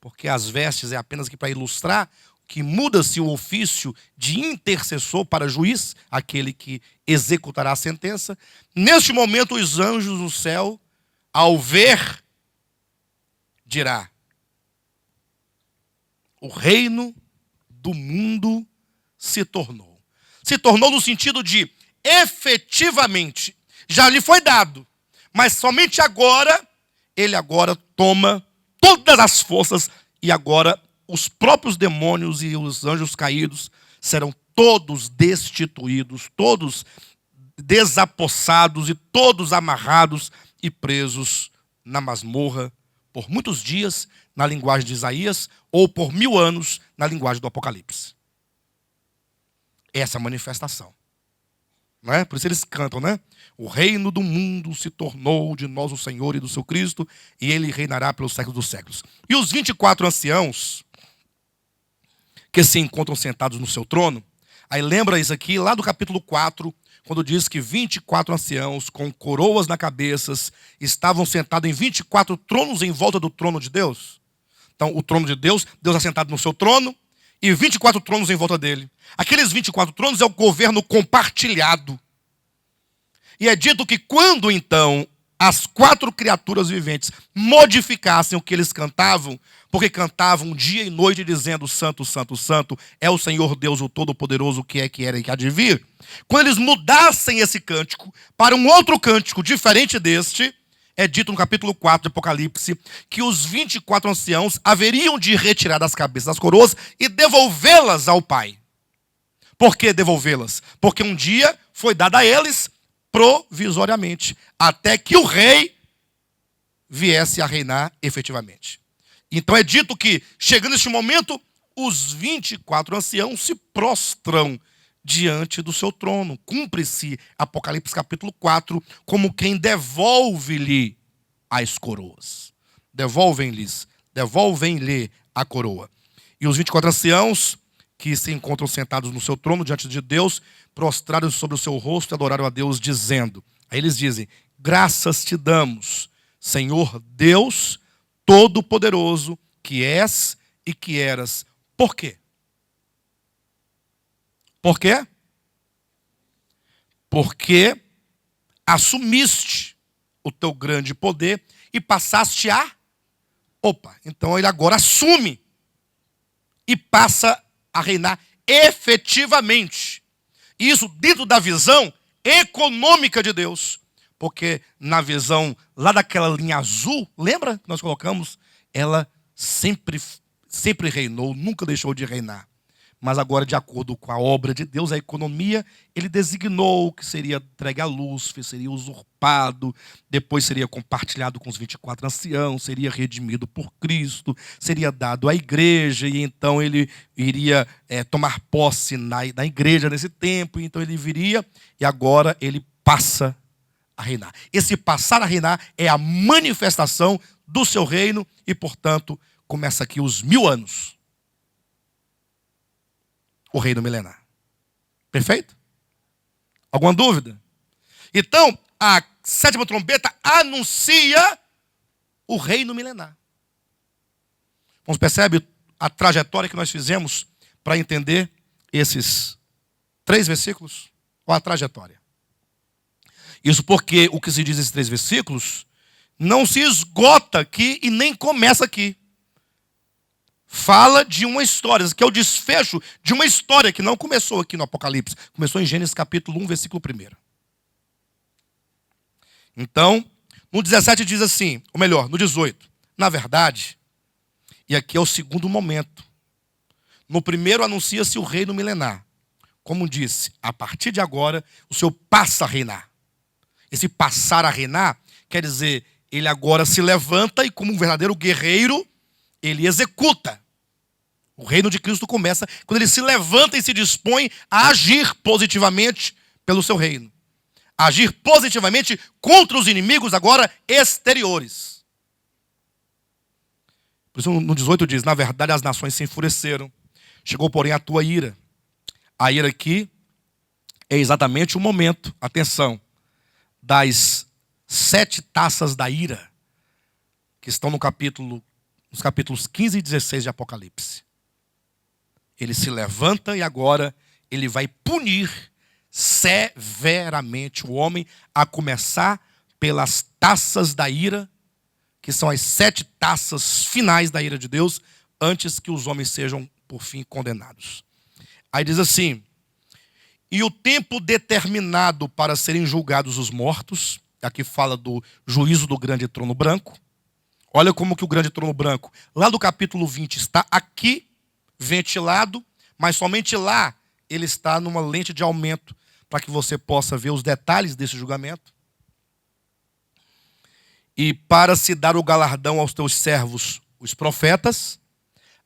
porque as vestes é apenas aqui para ilustrar, que muda-se o ofício de intercessor para juiz, aquele que executará a sentença. Neste momento, os anjos no céu, ao ver, dirá, o reino do mundo se tornou. Se tornou no sentido de, efetivamente, já lhe foi dado, mas somente agora, ele agora toma todas as forças e agora os próprios demônios e os anjos caídos serão todos destituídos, todos desapossados e todos amarrados e presos na masmorra por muitos dias, na linguagem de Isaías, ou por 1000 anos, na linguagem do Apocalipse. Essa é a manifestação. Não é? Por isso eles cantam, né? O reino do mundo se tornou de nós o Senhor e do seu Cristo, e ele reinará pelos séculos dos séculos. E os 24 anciãos, que se encontram sentados no seu trono, Aí lembra isso aqui, lá do capítulo 4, quando diz que 24 anciãos com coroas na cabeça estavam sentados em 24 tronos em volta do trono de Deus. Então, o trono de Deus, Deus assentado no seu trono, e 24 tronos em volta dele. Aqueles 24 tronos é o governo compartilhado. E é dito que quando, então, as 4 criaturas viventes modificassem o que eles cantavam, porque cantavam dia e noite dizendo: Santo, Santo, Santo, é o Senhor Deus, o Todo-Poderoso, que é, que era e que há de vir. Quando eles mudassem esse cântico para um outro cântico diferente deste, é dito no capítulo 4 de Apocalipse que os 24 anciãos haveriam de retirar das cabeças das coroas e devolvê-las ao Pai. Por que devolvê-las? Porque um dia foi dada a eles provisoriamente, até que o rei viesse a reinar efetivamente. Então é dito que, chegando este momento, os 24 anciãos se prostram diante do seu trono. Cumpre-se Apocalipse capítulo 4 como quem devolve-lhe as coroas. Devolvem-lhe a coroa. E os 24 anciãos que se encontram sentados no seu trono diante de Deus, prostraram sobre o seu rosto e adoraram a Deus, dizendo, aí eles dizem: graças te damos, Senhor Deus Todo-Poderoso, que és e que eras. Por quê? Por quê? Porque assumiste o teu grande poder e passaste a... então ele agora assume e passa a reinar efetivamente. Isso dentro da visão econômica de Deus. Porque na visão lá daquela linha azul, lembra que nós colocamos? Ela sempre reinou, nunca deixou de reinar. Mas agora, de acordo com a obra de Deus, a economia, ele designou que seria entregue à Lúcifer, seria usurpado, depois seria compartilhado com os 24 anciãos, seria redimido por Cristo, seria dado à igreja, e então ele iria tomar posse na igreja nesse tempo, e então ele viria, e agora ele passa a reinar. Esse passar a reinar é a manifestação do seu reino, e portanto, começa aqui os 1000 anos. O reino milenar. Perfeito? Alguma dúvida? Então, a 7ª trombeta anuncia o reino milenar. Você percebe a trajetória que nós fizemos para entender esses 3 versículos? Qual a trajetória? Isso porque o que se diz nesses 3 versículos não se esgota aqui e nem começa aqui. Fala de uma história, que é o desfecho de uma história que não começou aqui no Apocalipse. Começou em Gênesis capítulo 1, versículo 1. Então, no 17 diz assim, ou melhor, no 18. Na verdade, e aqui é o segundo momento. No primeiro anuncia-se o reino milenar. Como disse, a partir de agora, o Senhor passa a reinar. Esse passar a reinar quer dizer, ele agora se levanta e como um verdadeiro guerreiro, ele executa. O reino de Cristo começa quando ele se levanta e se dispõe a agir positivamente pelo seu reino. Agir positivamente contra os inimigos agora exteriores. Por isso no 18 diz, na verdade as nações se enfureceram. Chegou, porém, a tua ira. A ira aqui é exatamente o momento, atenção, das 7 taças da ira, que estão nos capítulos 15 e 16 de Apocalipse. Ele se levanta e agora ele vai punir severamente o homem, a começar pelas taças da ira, que são as 7 taças finais da ira de Deus, antes que os homens sejam, por fim, condenados. Aí diz assim, e o tempo determinado para serem julgados os mortos, aqui fala do juízo do grande trono branco. Olha como que o grande trono branco, lá do capítulo 20, está aqui, ventilado, mas somente lá ele está numa lente de aumento, para que você possa ver os detalhes desse julgamento. E para se dar o galardão aos teus servos, os profetas,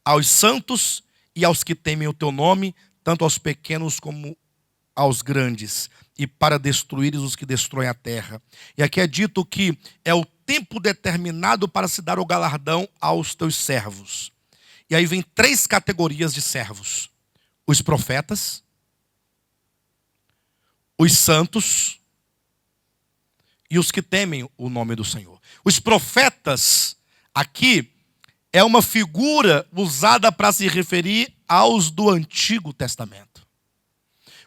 aos santos e aos que temem o teu nome, tanto aos pequenos como aos grandes, e para destruires os que destroem a terra. E aqui é dito que é o tempo determinado para se dar o galardão aos teus servos. E aí vem 3 categorias de servos. Os profetas, os santos e os que temem o nome do Senhor. Os profetas aqui é uma figura usada para se referir aos do Antigo Testamento.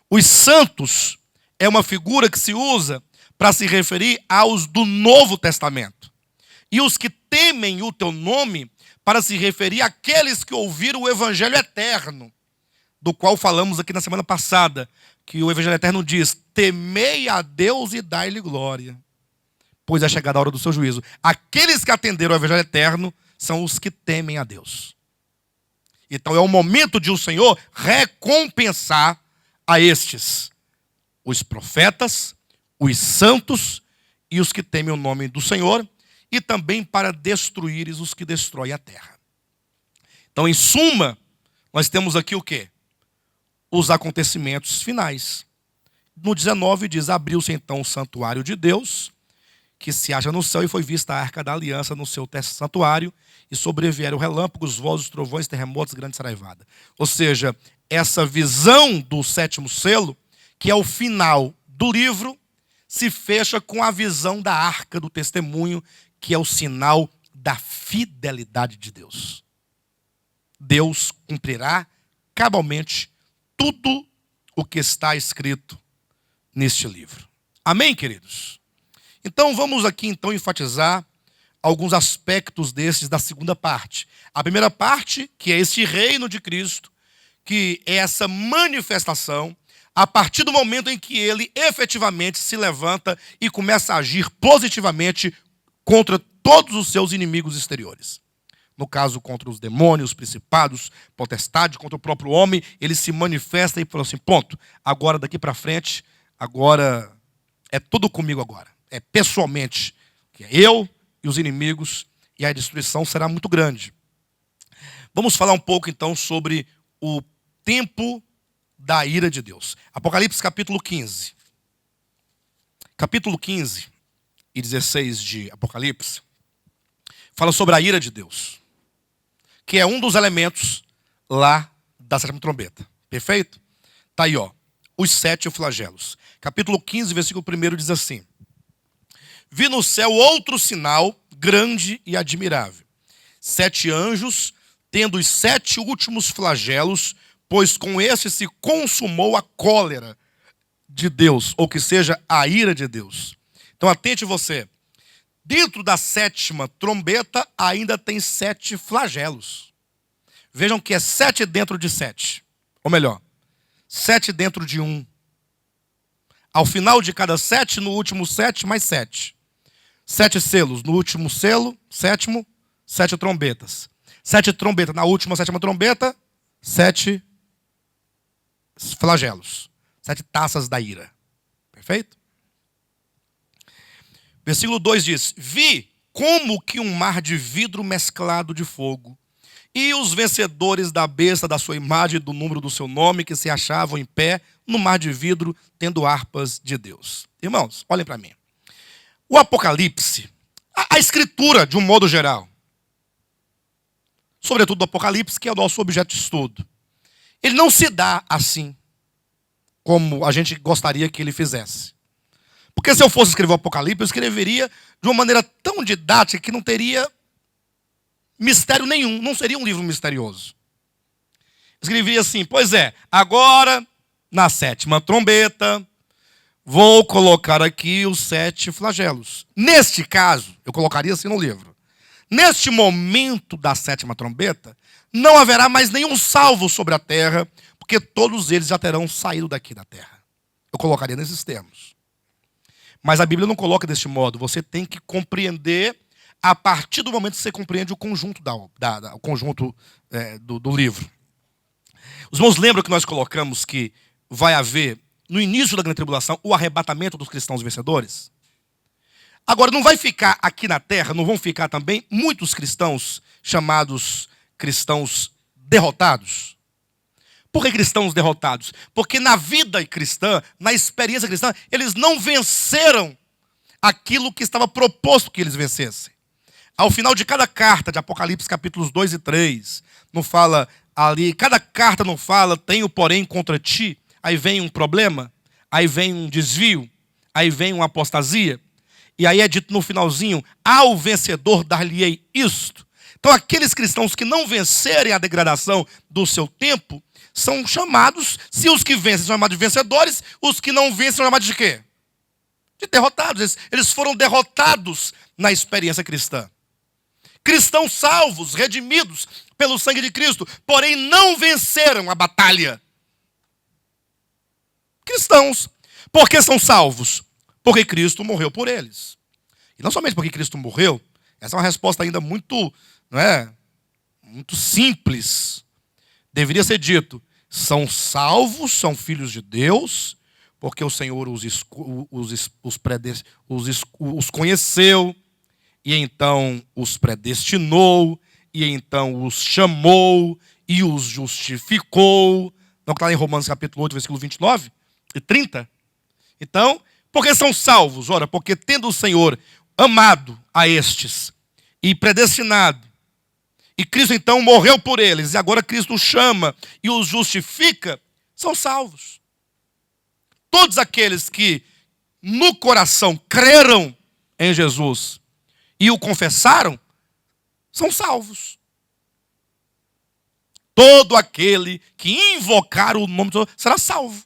Os santos é uma figura que se usa para se referir aos do Novo Testamento. E os que temem o teu nome para se referir àqueles que ouviram o Evangelho eterno, do qual falamos aqui na semana passada, que o Evangelho eterno diz: temei a Deus e dai-lhe glória, pois é chegada a hora do seu juízo. Aqueles que atenderam ao Evangelho eterno são os que temem a Deus. Então é o momento de o Senhor recompensar a estes, os profetas, os santos e os que temem o nome do Senhor, e também para destruíres os que destroem a terra. Então, em suma, nós temos aqui o quê? Os acontecimentos finais. No 19 diz: abriu-se então o santuário de Deus, que se acha no céu, e foi vista a arca da aliança no seu santuário, e sobrevieram relâmpagos, vozes, trovões, terremotos, grande saraivada. Ou seja, essa visão do sétimo selo, que é o final do livro, se fecha com a visão da arca do testemunho, que é o sinal da fidelidade de Deus. Deus cumprirá cabalmente tudo o que está escrito neste livro. Amém, queridos? Então vamos aqui então enfatizar alguns aspectos desses da segunda parte. A primeira parte, que é esse reino de Cristo, que é essa manifestação a partir do momento em que ele efetivamente se levanta e começa a agir positivamente contra todos os seus inimigos exteriores. No caso, contra os demônios, principados, potestades, contra o próprio homem, ele se manifesta e fala assim: ponto, agora daqui para frente, agora é tudo comigo agora. É pessoalmente, que é eu e os inimigos, e a destruição será muito grande. Vamos falar um pouco então sobre o tempo da ira de Deus. Apocalipse capítulo 15. Capítulo 15 e 16 de Apocalipse fala sobre a ira de Deus, que é um dos elementos lá da sétima trombeta. Perfeito? Está aí, ó, os 7 flagelos. Capítulo 15, versículo 1 diz assim: vi no céu outro sinal grande e admirável. 7 anjos, tendo os 7 últimos flagelos, pois com esse se consumou a cólera de Deus, ou que seja, a ira de Deus. Então atente você, dentro da sétima trombeta ainda tem 7 flagelos. Vejam que é 7 dentro de 7, ou melhor, 7 dentro de 1. Ao final de cada 7, no último 7, mais 7. 7 selos, no último selo, sétimo, 7 trombetas. 7 trombetas, na última sétima trombeta, 7 flagelos. 7 taças da ira. Perfeito? Versículo 2 diz: vi como que um mar de vidro mesclado de fogo, e os vencedores da besta, da sua imagem e do número do seu nome, que se achavam em pé no mar de vidro, tendo harpas de Deus. Irmãos, olhem para mim. O Apocalipse, a Escritura, de um modo geral, sobretudo o Apocalipse, que é o nosso objeto de estudo, ele não se dá assim, como a gente gostaria que ele fizesse. Porque se eu fosse escrever o Apocalipse, eu escreveria de uma maneira tão didática que não teria mistério nenhum, não seria um livro misterioso. Escreveria assim: pois é, agora, na sétima trombeta, vou colocar aqui os 7 flagelos. Neste caso, eu colocaria assim no livro: neste momento da sétima trombeta, não haverá mais nenhum salvo sobre a terra, porque todos eles já terão saído daqui da terra. Eu colocaria nesses termos. Mas a Bíblia não coloca deste modo. Você tem que compreender a partir do momento que você compreende o conjunto, do livro. Os irmãos lembram que nós colocamos que vai haver, no início da grande tribulação, o arrebatamento dos cristãos vencedores? Agora, não vai ficar aqui na terra, não vão ficar também muitos cristãos chamados cristãos derrotados? Por que cristãos derrotados? Porque na vida cristã, na experiência cristã, eles não venceram aquilo que estava proposto que eles vencessem. Ao final de cada carta, de Apocalipse capítulos 2 e 3, não fala ali, cada carta não fala, tenho porém contra ti, aí vem um problema. aí vem um desvio, aí vem uma apostasia, e aí é dito no finalzinho, ao vencedor dar-lhe-ei isto. Então aqueles cristãos que não vencerem a degradação do seu tempo, são chamados, se os que vencem são chamados de vencedores, os que não vencem são chamados de quê? De derrotados. Eles foram derrotados na experiência cristã. Cristãos salvos, redimidos pelo sangue de Cristo, porém não venceram a batalha. Cristãos. Por que são salvos? Porque Cristo morreu por eles. E não somente porque Cristo morreu, essa é uma resposta ainda muito, muito simples. Deveria ser dito, são salvos, são filhos de Deus, porque o Senhor os conheceu, e então os predestinou, e então os chamou, e os justificou. Não está em Romanos capítulo 8, versículo 29 e 30? Então, por que são salvos? Ora, porque tendo o Senhor amado a estes e predestinado, e Cristo então morreu por eles, e agora Cristo os chama e os justifica, são salvos. Todos aqueles que no coração creram em Jesus e o confessaram, são salvos. Todo aquele que invocar o nome do Senhor será salvo.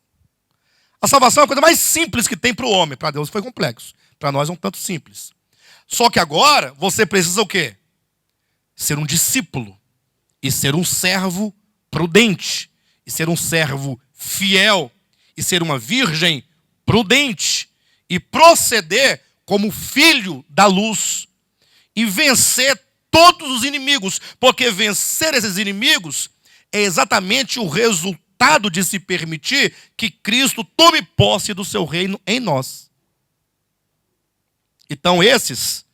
A salvação é a coisa mais simples que tem para o homem. Para Deus foi complexo. Para nós é um tanto simples. Só que agora você precisa o quê? Ser um discípulo. E ser um servo prudente. E ser um servo fiel. E ser uma virgem prudente. E proceder como filho da luz. E vencer todos os inimigos. Porque vencer esses inimigos é exatamente o resultado de se permitir que Cristo tome posse do seu reino em nós. Então esses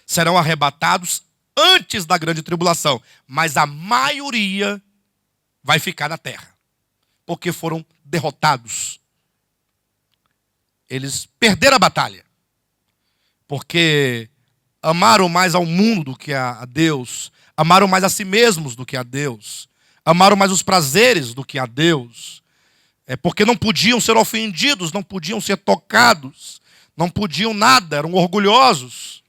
serão arrebatados antes da grande tribulação, mas a maioria vai ficar na terra, porque foram derrotados. Eles perderam a batalha, porque amaram mais ao mundo do que a Deus, amaram mais a si mesmos do que a Deus, amaram mais os prazeres do que a Deus, porque não podiam ser ofendidos, não podiam ser tocados, não podiam nada, eram orgulhosos.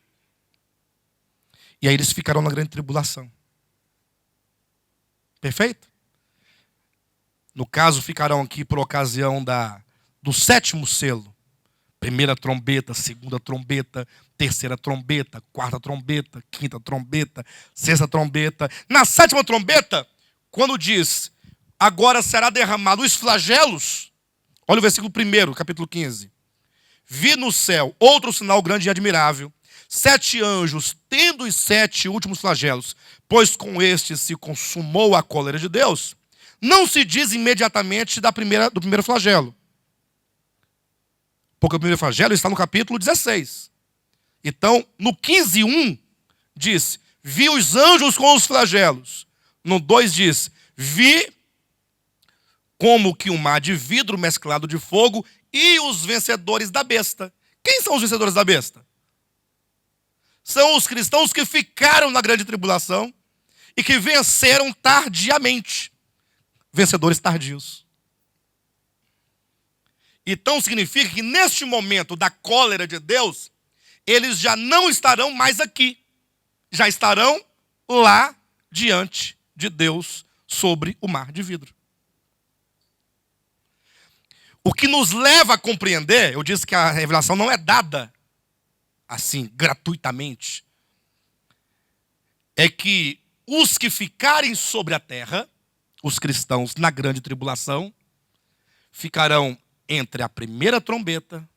E aí eles ficaram na grande tribulação. Perfeito? No caso, ficarão aqui por ocasião do 7º selo. 1ª trombeta, 2ª trombeta, 3ª trombeta, 4ª trombeta, 5ª trombeta, 6ª trombeta. Na 7ª trombeta, quando diz, agora será derramado os flagelos, olha o versículo 1, capítulo 15. Vi no céu outro sinal grande e admirável, 7 anjos, tendo os 7 últimos flagelos, pois com estes se consumou a cólera de Deus. Não se diz imediatamente do primeiro flagelo, porque o primeiro flagelo está no capítulo 16. Então, no 15:1, diz, vi os anjos com os flagelos. No 2 diz, vi como que um mar de vidro mesclado de fogo e os vencedores da besta. Quem são os vencedores da besta? São os cristãos que ficaram na grande tribulação e que venceram tardiamente. Vencedores tardios. Então significa que neste momento da cólera de Deus, eles já não estarão mais aqui. Já estarão lá diante de Deus sobre o mar de vidro. O que nos leva a compreender, eu disse que a revelação não é dada assim, gratuitamente, é que os que ficarem sobre a terra, os cristãos na grande tribulação, ficarão entre a 1ª trombeta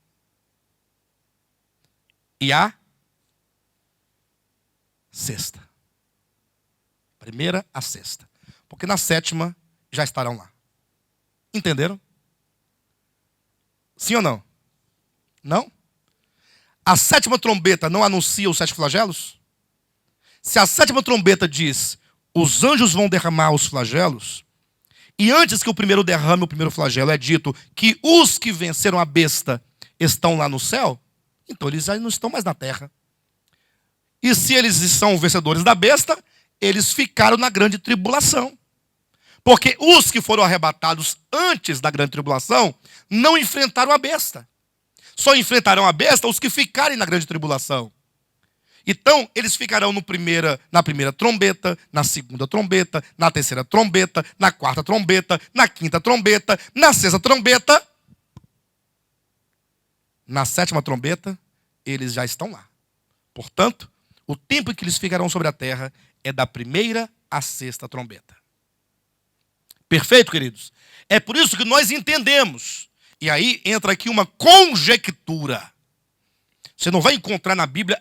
e a 6ª. 1ª a 6ª. Porque na 7ª já estarão lá. Entenderam? Sim ou não? Não? A 7ª trombeta não anuncia os 7 flagelos? Se a 7ª trombeta diz, os anjos vão derramar os flagelos, e antes que o primeiro derrame o primeiro flagelo é dito que os que venceram a besta estão lá no céu, então eles já não estão mais na terra. E se eles são vencedores da besta, eles ficaram na grande tribulação. Porque os que foram arrebatados antes da grande tribulação não enfrentaram a besta. Só enfrentarão a besta os que ficarem na grande tribulação. Então, eles ficarão na primeira trombeta, na segunda trombeta, na terceira trombeta, na quarta trombeta, na quinta trombeta, na sexta trombeta. Na sétima trombeta, eles já estão lá. Portanto, o tempo em que eles ficarão sobre a terra é da primeira à sexta trombeta. Perfeito, queridos? É por isso que nós entendemos. E aí entra aqui uma conjectura. Você não vai encontrar na Bíblia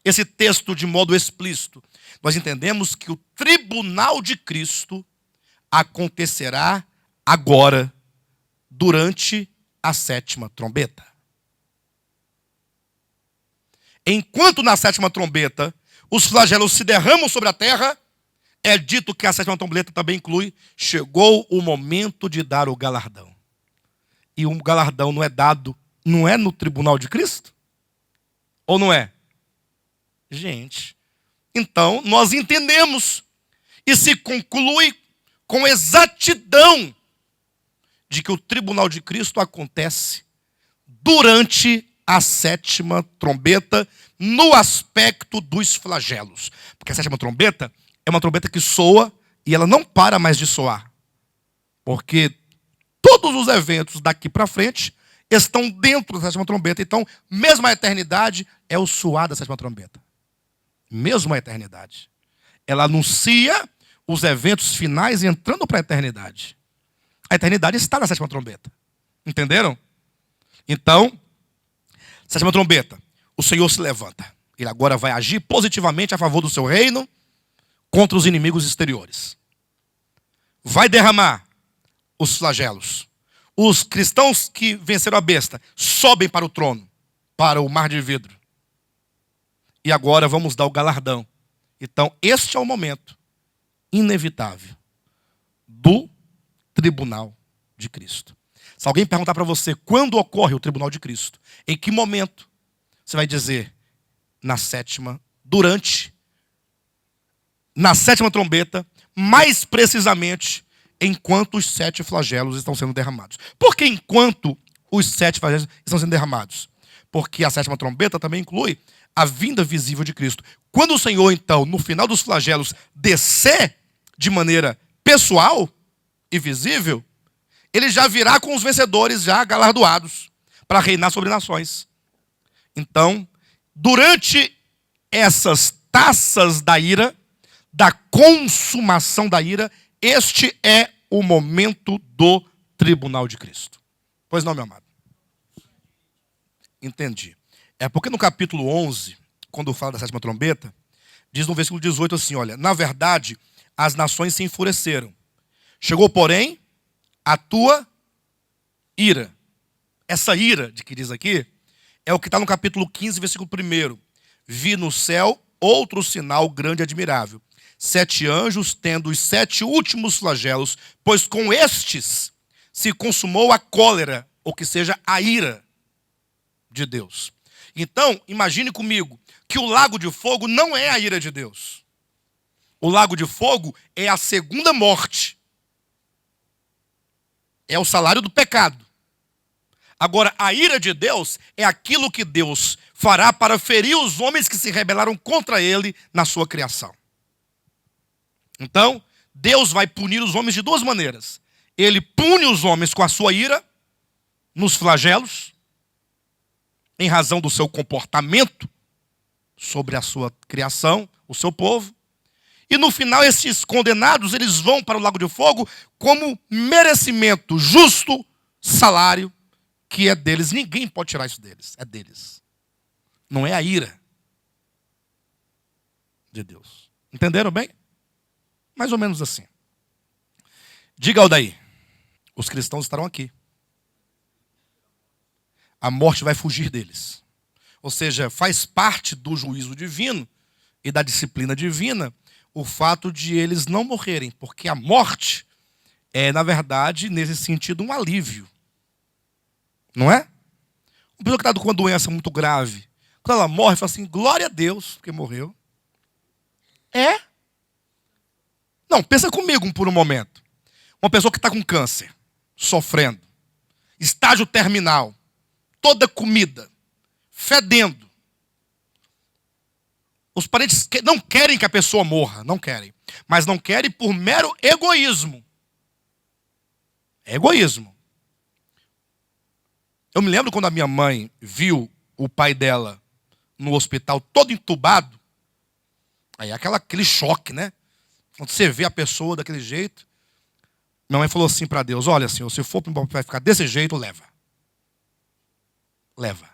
esse texto de modo explícito. Nós entendemos que o tribunal de Cristo acontecerá agora, durante a sétima trombeta. Enquanto na sétima trombeta os flagelos se derramam sobre a terra, é dito que a sétima trombeta também inclui: chegou o momento de dar o galardão. E o galardão não é dado, não é no tribunal de Cristo? Ou não é? Gente, então nós entendemos e se conclui com exatidão de que o tribunal de Cristo acontece durante a sétima trombeta, no aspecto dos flagelos. Porque a sétima trombeta é uma trombeta que soa e ela não para mais de soar. Porque todos os eventos daqui para frente estão dentro da sétima trombeta. Então, mesmo a eternidade é o soar da sétima trombeta. Mesmo a eternidade. Ela anuncia os eventos finais entrando para a eternidade. A eternidade está na sétima trombeta. Entenderam? Então, sétima trombeta, o Senhor se levanta. Ele agora vai agir positivamente a favor do seu reino contra os inimigos exteriores. Vai derramar os flagelos. Os cristãos que venceram a besta sobem para o trono, para o mar de vidro. E agora vamos dar o galardão. Então, este é o momento inevitável do tribunal de Cristo. Se alguém perguntar para você quando ocorre o tribunal de Cristo, em que momento, você vai dizer na sétima trombeta, mais precisamente enquanto os 7 flagelos estão sendo derramados. Por que enquanto os 7 flagelos estão sendo derramados? Porque a sétima trombeta também inclui a vinda visível de Cristo. Quando o Senhor, então, no final dos flagelos, descer de maneira pessoal e visível, ele já virá com os vencedores já galardoados para reinar sobre nações. Então, durante essas taças da ira, da consumação da ira, este é o momento do tribunal de Cristo. Pois não, meu amado? Entendi. É porque no capítulo 11, quando fala da sétima trombeta, diz no versículo 18 assim, olha, na verdade, as nações se enfureceram. Chegou, porém, a tua ira. Essa ira, de que diz aqui, é o que está no capítulo 15, versículo 1. Vi no céu outro sinal grande e admirável. 7 anjos tendo os 7 últimos flagelos, pois com estes se consumou a cólera, ou que seja, a ira de Deus. Então, imagine comigo que o lago de fogo não é a ira de Deus. O lago de fogo é a segunda morte. É o salário do pecado. Agora, a ira de Deus é aquilo que Deus fará para ferir os homens que se rebelaram contra ele na sua criação. Então, Deus vai punir os homens de 2 maneiras. Ele pune os homens com a sua ira, nos flagelos, em razão do seu comportamento sobre a sua criação, o seu povo. E no final, esses condenados, eles vão para o lago de fogo como merecimento justo, salário, que é deles. Ninguém pode tirar isso deles. É deles. Não é a ira de Deus. Entenderam bem? Mais ou menos assim. Diga, Aldair, os cristãos estarão aqui. A morte vai fugir deles. Ou seja, faz parte do juízo divino e da disciplina divina o fato de eles não morrerem, porque a morte é, na verdade, nesse sentido, um alívio. Não é? Uma pessoa que está com uma doença muito grave, quando ela morre, fala assim, glória a Deus, porque morreu. É? Não, pensa comigo por um momento. Uma pessoa que está com câncer, sofrendo, estágio terminal, toda comida, fedendo. Os parentes não querem que a pessoa morra, não querem. Mas não querem por mero egoísmo. É egoísmo. Eu me lembro quando a minha mãe viu o pai dela no hospital todo entubado. Aí aquele choque, né? Quando você vê a pessoa daquele jeito. Minha mãe falou assim para Deus: olha, Senhor, se for para meu pai ficar desse jeito, leva. Leva.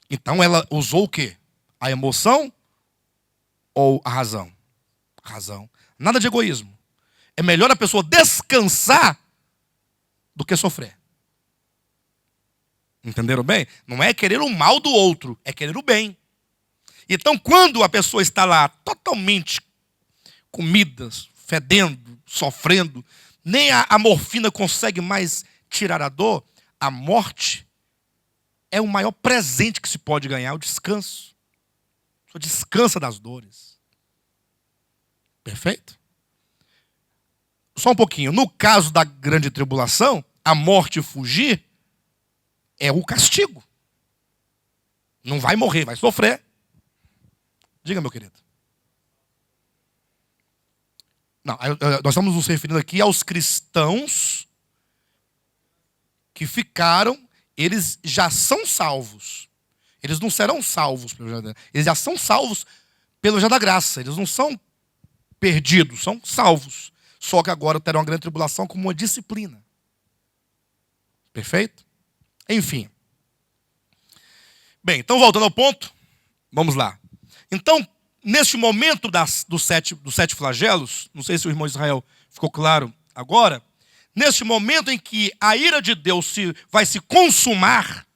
Então ela usou o quê? A emoção ou a razão? A razão. Nada de egoísmo. É melhor a pessoa descansar do que sofrer. Entenderam bem? Não é querer o mal do outro, é querer o bem. Então, quando a pessoa está lá totalmente comidas, fedendo, sofrendo, nem a morfina consegue mais tirar a dor, a morte é o maior presente que se pode ganhar, o descanso. A pessoa descansa das dores. Perfeito? Só um pouquinho. No caso da grande tribulação, a morte fugir é o castigo. Não vai morrer, vai sofrer. Diga, meu querido. Não, nós estamos nos referindo aqui aos cristãos que ficaram, eles já são salvos. Eles não serão salvos pelo Evangelho. Eles já são salvos pelo Evangelho da graça. Eles não são perdidos, são salvos. Só que agora terão uma grande tribulação como uma disciplina. Perfeito? Enfim. Bem, então voltando ao ponto, vamos lá. Então, neste momento dos sete flagelos, não sei se o irmão Israel ficou claro agora, neste momento em que a ira de Deus vai se consumar,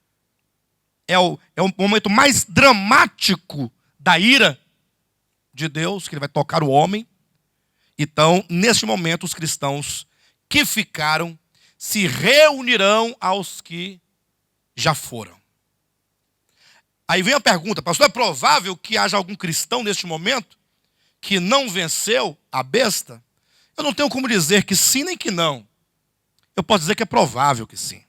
é o momento mais dramático da ira de Deus, que ele vai tocar o homem. Então, neste momento, os cristãos que ficaram se reunirão aos que já foram. Aí vem a pergunta: pastor, é provável que haja algum cristão neste momento que não venceu a besta? Eu não tenho como dizer que sim nem que não. Eu posso dizer que é provável que sim.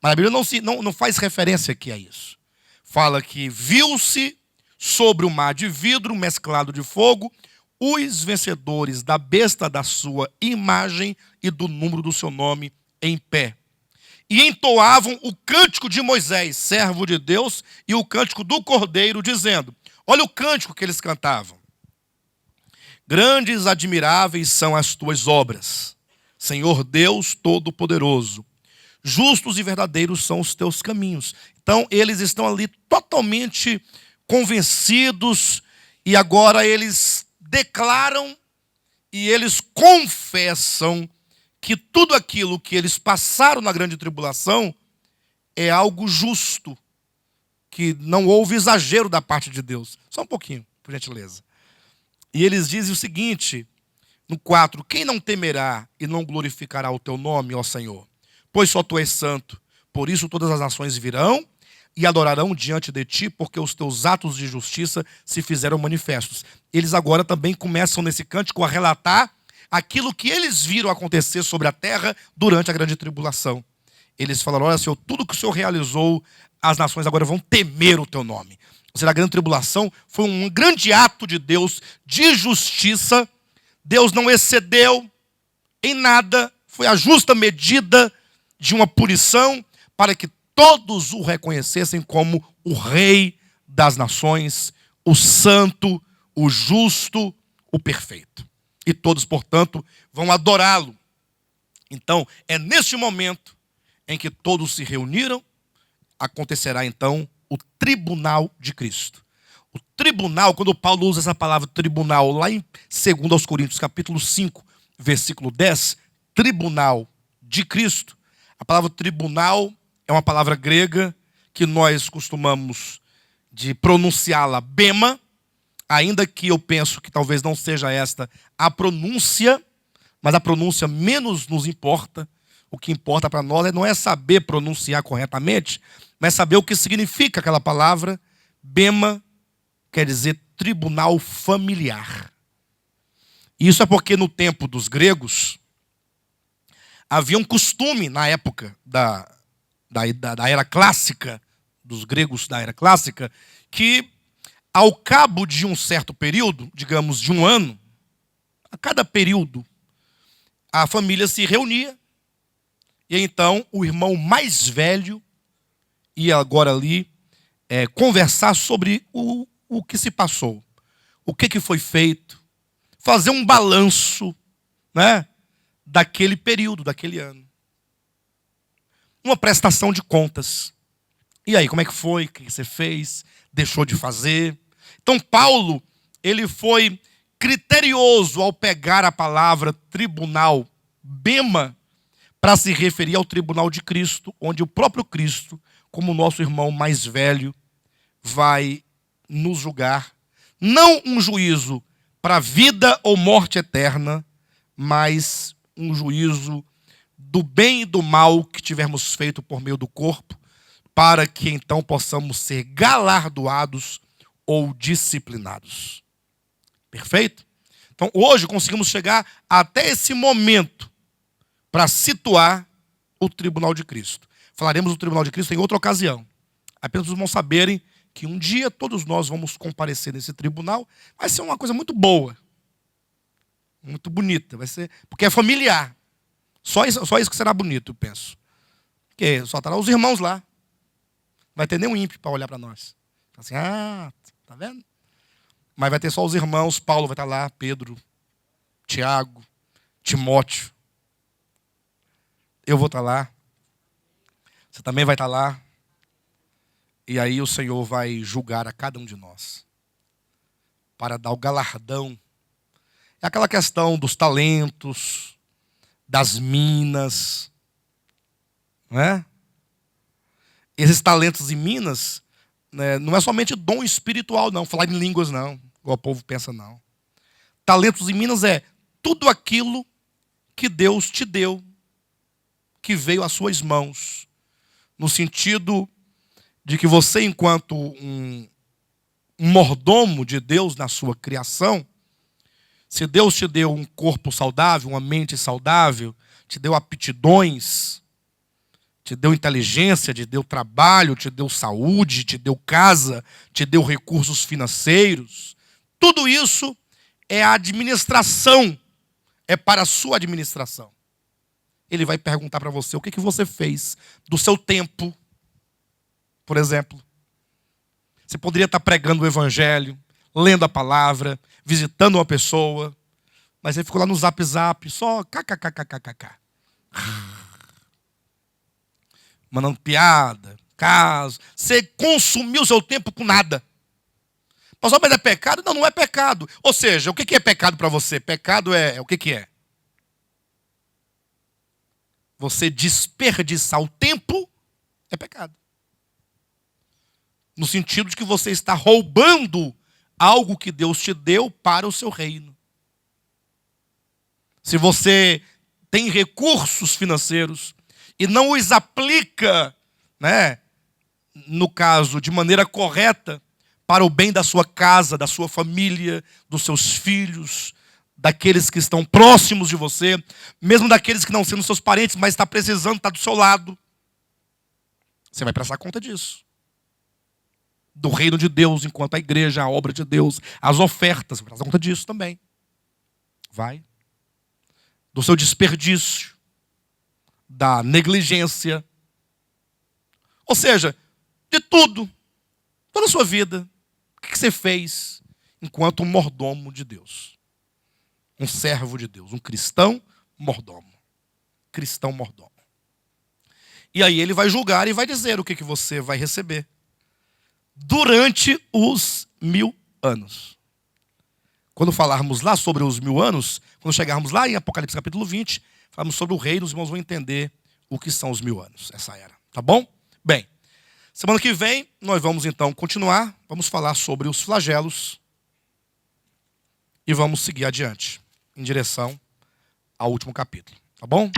Mas a Bíblia não faz referência aqui a isso. Fala que viu-se sobre o mar de vidro mesclado de fogo os vencedores da besta da sua imagem e do número do seu nome em pé. E entoavam o cântico de Moisés, servo de Deus, e o cântico do Cordeiro, dizendo: olha o cântico que eles cantavam. Grandes, admiráveis são as tuas obras, Senhor Deus Todo-Poderoso. Justos e verdadeiros são os teus caminhos. Então, eles estão ali totalmente convencidos, e agora eles declaram e eles confessam que tudo aquilo que eles passaram na grande tribulação é algo justo, que não houve exagero da parte de Deus. Só um pouquinho, por gentileza. E eles dizem o seguinte, no 4, quem não temerá e não glorificará o teu nome, ó Senhor? Pois só tu és santo, por isso todas as nações virão e adorarão diante de ti, porque os teus atos de justiça se fizeram manifestos. Eles agora também começam nesse cântico a relatar aquilo que eles viram acontecer sobre a terra durante a grande tribulação. Eles falaram: olha, Senhor, tudo que o Senhor realizou, as nações agora vão temer o teu nome. Ou seja, a grande tribulação foi um grande ato de Deus, de justiça. Deus não excedeu em nada, foi a justa medida de uma punição para que todos o reconhecessem como o Rei das nações, o santo, o justo, o perfeito. E todos, portanto, vão adorá-lo. Então, é neste momento em que todos se reuniram, acontecerá então o tribunal de Cristo. O tribunal, quando Paulo usa essa palavra tribunal, lá em 2 Coríntios, capítulo 5, versículo 10, tribunal de Cristo. A palavra tribunal é uma palavra grega que nós costumamos de pronunciá-la bema, ainda que eu penso que talvez não seja esta a pronúncia, mas a pronúncia menos nos importa. O que importa para nós não é saber pronunciar corretamente, mas saber o que significa aquela palavra. Bema quer dizer tribunal familiar. E isso é porque no tempo dos gregos havia um costume na época da era clássica, dos gregos da era clássica, que ao cabo de um certo período, digamos de um ano, a cada período, a família se reunia e então o irmão mais velho ia agora ali conversar sobre o que se passou, o que foi feito, fazer um balanço, né, daquele período, daquele ano. Uma prestação de contas. E aí, como é que foi? O que você fez? Deixou de fazer? Então, Paulo, ele foi criterioso ao pegar a palavra tribunal, bema, para se referir ao tribunal de Cristo, onde o próprio Cristo, como nosso irmão mais velho, vai nos julgar. Não um juízo para vida ou morte eterna, mas um juízo do bem e do mal que tivermos feito por meio do corpo, para que então possamos ser galardoados ou disciplinados. Perfeito? Então hoje conseguimos chegar até esse momento para situar o tribunal de Cristo. Falaremos do tribunal de Cristo em outra ocasião. Apenas os irmãos saberem que um dia todos nós vamos comparecer nesse tribunal. Vai ser uma coisa muito boa. Muito bonita. Vai ser, porque é familiar. Só isso que será bonito, eu penso. Porque só estarão os irmãos lá. Não vai ter nem um ímpio para olhar para nós. Assim, tá vendo? Mas vai ter só os irmãos. Paulo vai estar lá, Pedro, Tiago, Timóteo. Eu vou estar lá. Você também vai estar lá. E aí o Senhor vai julgar a cada um de nós. Para dar o galardão. É aquela questão dos talentos, das minas. Não é? Esses talentos e minas, né, não é somente dom espiritual, não. Falar em línguas, não. Igual o povo pensa, não. Talentos e minas é tudo aquilo que Deus te deu, que veio às suas mãos. No sentido de que você, enquanto um mordomo de Deus na sua criação, se Deus te deu um corpo saudável, uma mente saudável, te deu aptidões, te deu inteligência, te deu trabalho, te deu saúde, te deu casa, te deu recursos financeiros, tudo isso é a administração, é para a sua administração. Ele vai perguntar para você o que você fez do seu tempo. Por exemplo, você poderia estar pregando o evangelho, lendo a palavra, visitando uma pessoa, mas você ficou lá no zap, só kkkkkk. Mandando piada, caso. Você consumiu seu tempo com nada. Pastor, mas é pecado? Não, não é pecado. Ou seja, o que é pecado para você? Pecado é o que é? Você desperdiçar o tempo é pecado. No sentido de que você está roubando algo que Deus te deu para o seu reino. Se você tem recursos financeiros e não os aplica, né, no caso, de maneira correta, para o bem da sua casa, da sua família, dos seus filhos, daqueles que estão próximos de você, mesmo daqueles que não são seus parentes, mas está precisando, está do seu lado, você vai prestar conta disso. Do reino de Deus, enquanto a igreja, a obra de Deus, as ofertas, você vai prestar conta disso também. Vai. Do seu desperdício, da negligência, ou seja, de tudo, toda a sua vida, o que você fez enquanto um mordomo de Deus, um servo de Deus, um cristão mordomo, cristão mordomo. E aí ele vai julgar e vai dizer o que você vai receber durante os 1000 anos. Quando falarmos lá sobre os 1000 anos, quando chegarmos lá em Apocalipse capítulo 20, falamos sobre o reino, os irmãos vão entender o que são os 1000 anos, essa era. Tá bom? Bem, semana que vem nós vamos então continuar, vamos falar sobre os flagelos e vamos seguir adiante, em direção ao último capítulo. Tá bom?